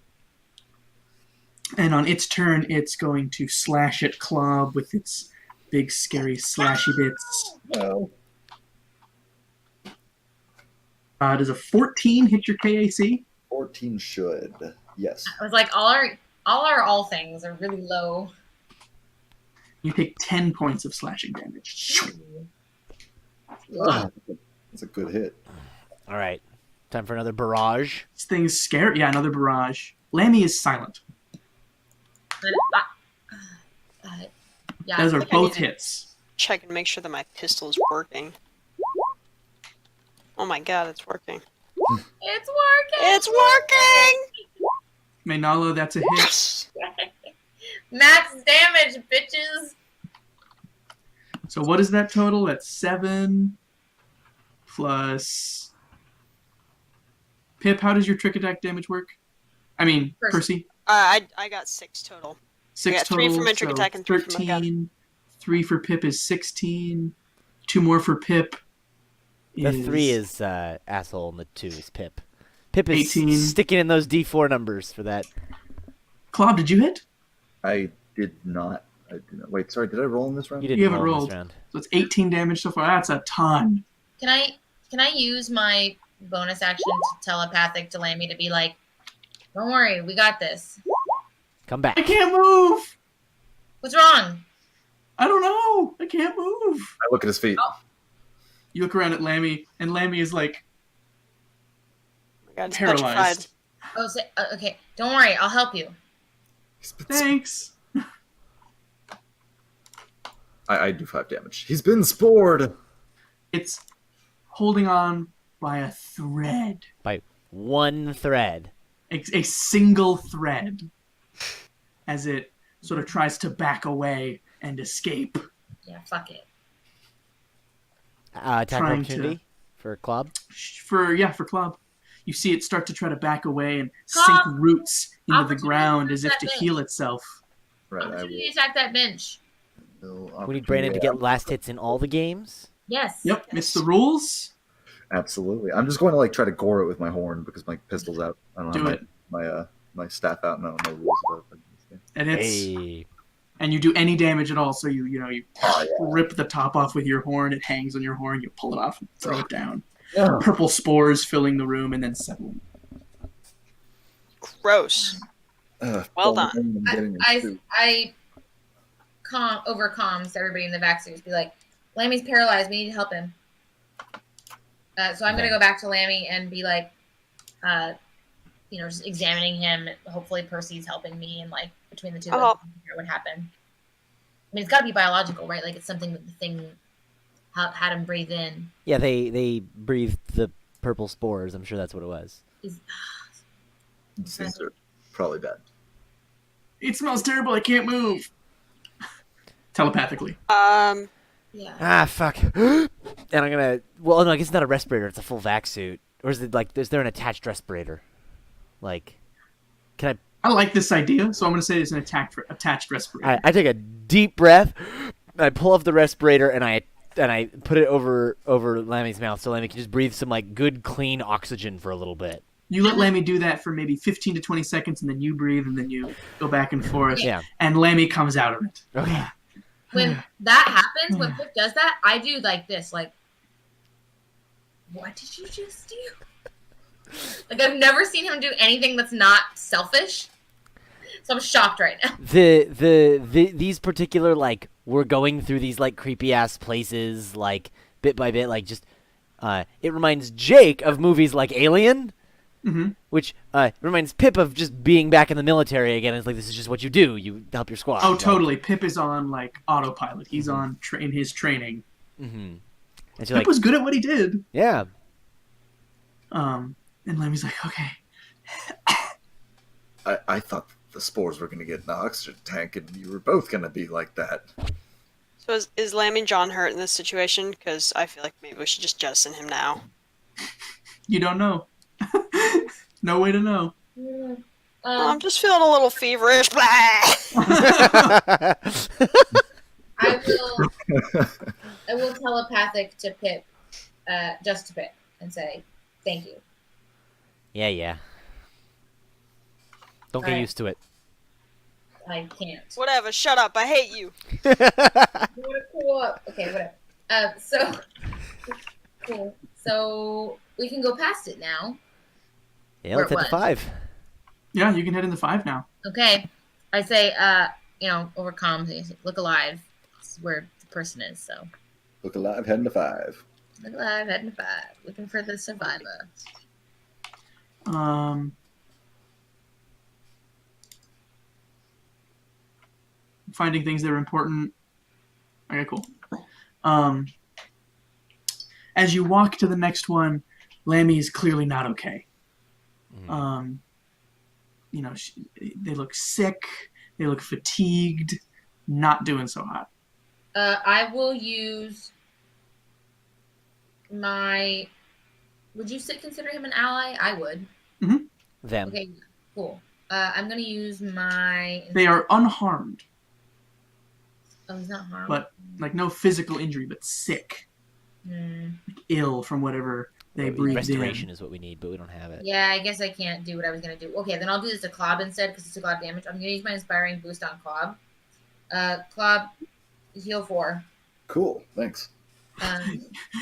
And on its turn, it's going to slash at Klob with its big, scary, slashy bits. Well, Does a 14 hit your KAC? 14 should. Yes. I was like, all things are really low. You take 10 points of slashing damage. Ah, that's a good hit. All right. Time for another barrage. This thing's scary. Yeah, another barrage. Lammy is silent. Yeah. Those are think I both need to- hits. Check and make sure that my pistol is working. Oh my god, it's working. It's working. It's working! Maynala, that's a hit. Yes! Max damage, bitches. So what is that total? That's 7 plus... Pip, how does your trick attack damage work? I mean, Percy. Percy. I got 6 total. 6 got total. 3 for my trick so attack and 3 for my gun. 13. 3 for Pip is 16. 2 more for Pip The 3 is asshole, and the 2 is Pip. Pip is 18. sticking in those D4 numbers for that. Klob, did you hit? I did not. I do not. Wait, sorry, did I roll in this round? You didn't You haven't roll rolled. this round. So it's 18 damage so far. That's a ton. Can I use my bonus action to telepathic to Lammy to be like, don't worry, we got this. Come back. I can't move. What's wrong? I don't know. I can't move. I look at his feet. You look around at Lammy, and Lammy is like Oh my God, it's paralyzed. Oh, okay. Don't worry, I'll help you. He's been Thanks. I do 5 damage. He's been spored. It's holding on by a thread. By one thread. A single thread. As it sort of tries to back away and escape. Yeah, fuck it. Attack Trying opportunity for Club. For Club. You see it start to try to back away and sink roots into the Opportunity ground to as if to attack heal itself. Right, I Opportunity to attack that bench. will. We need Brandon to get last hits in all the games. Yes. Yep, it's the rules. Absolutely. I'm just going to try to gore it with my horn because my pistol's out. I don't Do have it. my staff out. No rules about it. And it's Hey. and you do any damage at all, so you Oh, yeah. rip the top off with your horn, it hangs on your horn, you pull it off and throw it down. Yeah. Purple spores filling the room and then settling. Gross. Well done. I over comms everybody in the vac suits, be like, Lammy's paralyzed, we need to help him. So I'm gonna go back to Lammy and be like, just examining him. Hopefully Percy's helping me, and like between the two of us, figure what happened. I mean, it's got to be biological, right? Like it's something that the thing had him breathe in. Yeah, they breathed the purple spores. I'm sure that's what it was. These things are probably bad. It smells terrible, I can't move. Telepathically. Yeah. Ah, fuck. And I'm gonna. Well, no, I guess it's not a respirator. It's a full vac suit. Or is it like? Is there an attached respirator? Like, can I like this idea, so I'm going to say it's an attached respirator. I take a deep breath. I pull off the respirator and I put it over Lammy's mouth so Lammy can just breathe some like good clean oxygen for a little bit. You let Lammy do that for maybe 15 to 20 seconds, and then you breathe, and then you go back and forth. Yeah. And Lammy comes out of it. Okay. When that happens, when Pip does that, I do like this, like, what did you just do? Like, I've never seen him do anything that's not selfish. So I'm shocked right now. These particular like we're going through these like creepy ass places like bit by bit like just it reminds Jake of movies like Alien, which reminds Pip of just being back in the military again. It's like this is just what you do. You help your squad. Oh, totally. Pip is on like autopilot. He's on in his training. And Pip like, was good at what he did. yeah. And Lammy's like, okay. I thought the spores were going to get in the oxygen tank, and you were both going to be like that. So is Lamb and John hurt in this situation? Because I feel like maybe we should just jettison him now. You don't know. No way to know. I'm just feeling a little feverish. I will telepathic to Pip, just to Pip, and say, thank you. Yeah. Don't get Alright. used to it. I can't. Whatever, shut up, I hate you. You want to cool up? Okay, whatever. So cool. So we can go past it now. Yeah, let's hit the 5. Yeah, you can head into 5 now. Okay. I say, over comms, I say, look alive. This is where the person is. So Look alive, heading to 5. look alive, heading to 5, looking for the survivor. Finding things that are important. Okay, cool. As you walk to the next one, Lammy is clearly not okay. They look sick. They look fatigued. Not doing so hot. I will use my. Would you consider him an ally? I would. Them. Okay, cool. I'm gonna use my. They are unharmed, Oh, he's not harmed. but like no physical injury, but sick, ill from whatever they breathed Restoration in. is what we need, but we don't have it. Yeah, I guess I can't do what I was gonna do. Okay, then I'll do this to Clob instead because it's a lot of damage. I'm gonna use my inspiring boost on Clob. Club, heal 4. Cool. Thanks.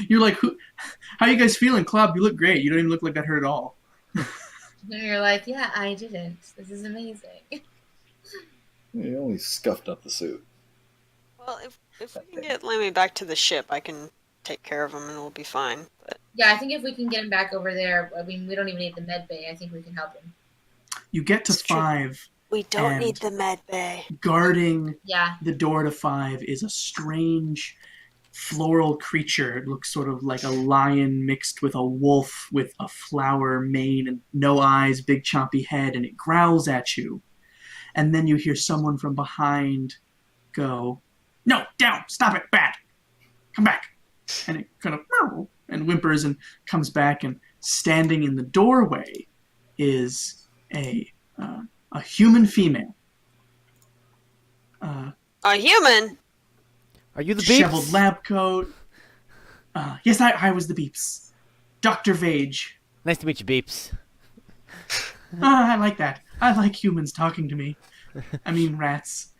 You're like, how you guys feeling, Club? You look great. You don't even look like that hurt at all. And you're like, yeah, I didn't. This is amazing. You only scuffed up the suit. Well, if we can get Lemmy back to the ship, I can take care of him and we'll be fine. But Yeah, I think if we can get him back over there, I mean, we don't even need the med bay. I think we can help him. You get to It's true. 5. we don't And- need the med bay. Guarding Yeah. the door to 5 is a strange floral creature. It looks sort of like a lion mixed with a wolf with a flower mane and no eyes, big chompy head, and it growls at you. And then you hear someone from behind go, "No, down, stop it, bad, come back." And it kind of meow and whimpers and comes back, and standing in the doorway is a human female. A human? Are you the Disheveled beeps? lab coat. Yes, I was the Beeps. Dr. Vage. Nice to meet you, beeps. I like that. I like humans talking to me. I mean, rats.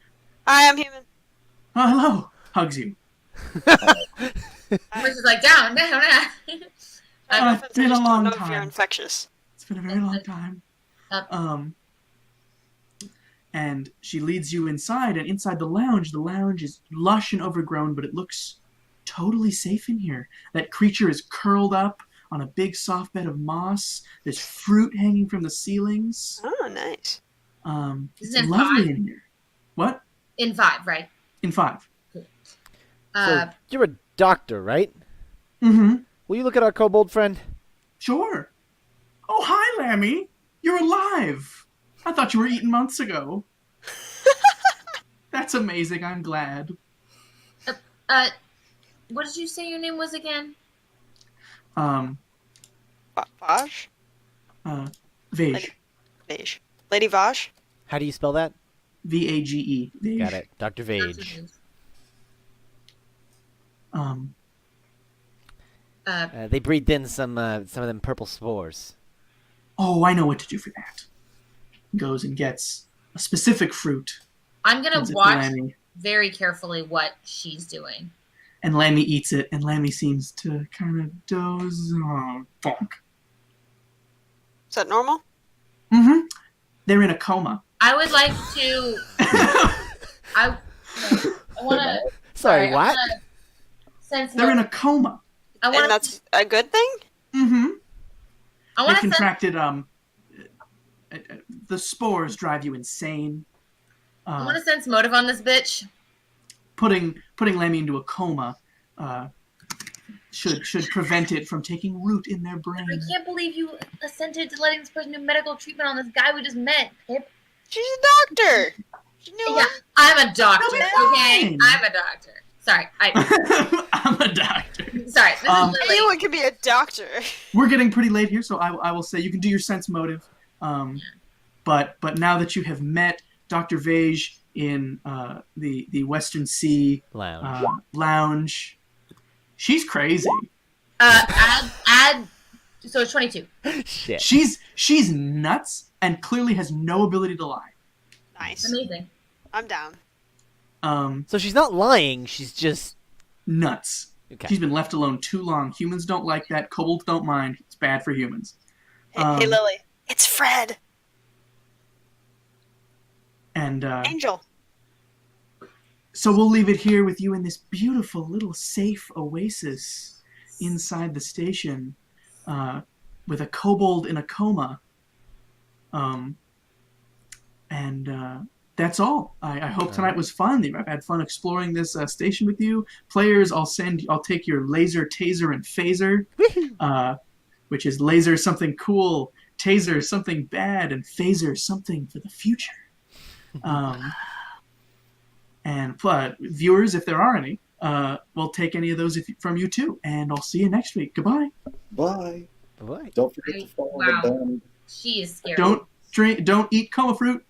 Hi, I'm human. Oh, hello. Hugs you. Which is like, down. It's been a Just long don't know if you're time. infectious. It's been a very long time. And she leads you inside, and inside the lounge is lush and overgrown, but it looks totally safe in here. That creature is curled up on a big soft bed of moss. There's fruit hanging from the ceilings. Oh, nice. This It's is in lovely 5? in here. What? In 5, right? In 5. So you're a doctor, right? Mm-hmm. Will you look at our kobold friend? Sure. Oh, hi, Lammy. You're alive. I thought you were eaten months ago. That's amazing. I'm glad. What did you say your name was again? Vaj? Vage. Vage. Lady Vaj? How do you spell that? Vage. Vage. Got it. Dr. Vage. They breathed in some of them purple spores. Oh, I know what to do for that. Goes and gets a specific fruit. I'm going Gives to it watch Lammy, very carefully what she's doing. and Lammy eats it, and Lammy seems to kind of doze off. Bonk. Is that normal? Mm-hmm. They're in a coma. I would like to. I want to. Sorry, what? Sense They're in a coma. I And want to. that's a good thing? Mm-hmm. I They want to. contracted. The spores drive you insane. I want to sense motive on this bitch. Putting Lammy into a coma should prevent it from taking root in their brain. I can't believe you assented to letting this person do medical treatment on this guy we just met, Pip. She's a doctor. She knew Yeah, him. I'm a doctor. They'll be Okay, fine. I'm a doctor. Sorry, I'm a doctor. sorry. This is Lily. Anyone can be a doctor. We're getting pretty late here, so I will say you can do your sense motive. But now that you have met Dr. Vage in the Western Sea lounge, she's crazy. Add. So it's 22. Shit. She's nuts and clearly has no ability to lie. Nice. Amazing. I'm down. So she's not lying. She's just Nuts. okay. She's been left alone too long. Humans don't like that. Kobolds don't mind. It's bad for humans. Hey, Lily. It's Fred. And Angel. so we'll leave it here with you in this beautiful little safe oasis inside the station with a kobold in a coma. And that's all. I hope tonight was fun. I've had fun exploring this station with you. Players, I'll take your laser, taser, and phaser, which is laser something cool, taser something bad, and phaser something for the future. And viewers, if there are any, we'll take any of those from you too. And I'll see you next week. Goodbye. Bye. Boy. Don't forget to follow Wow. the band. She is scary. Don't eat coma fruit.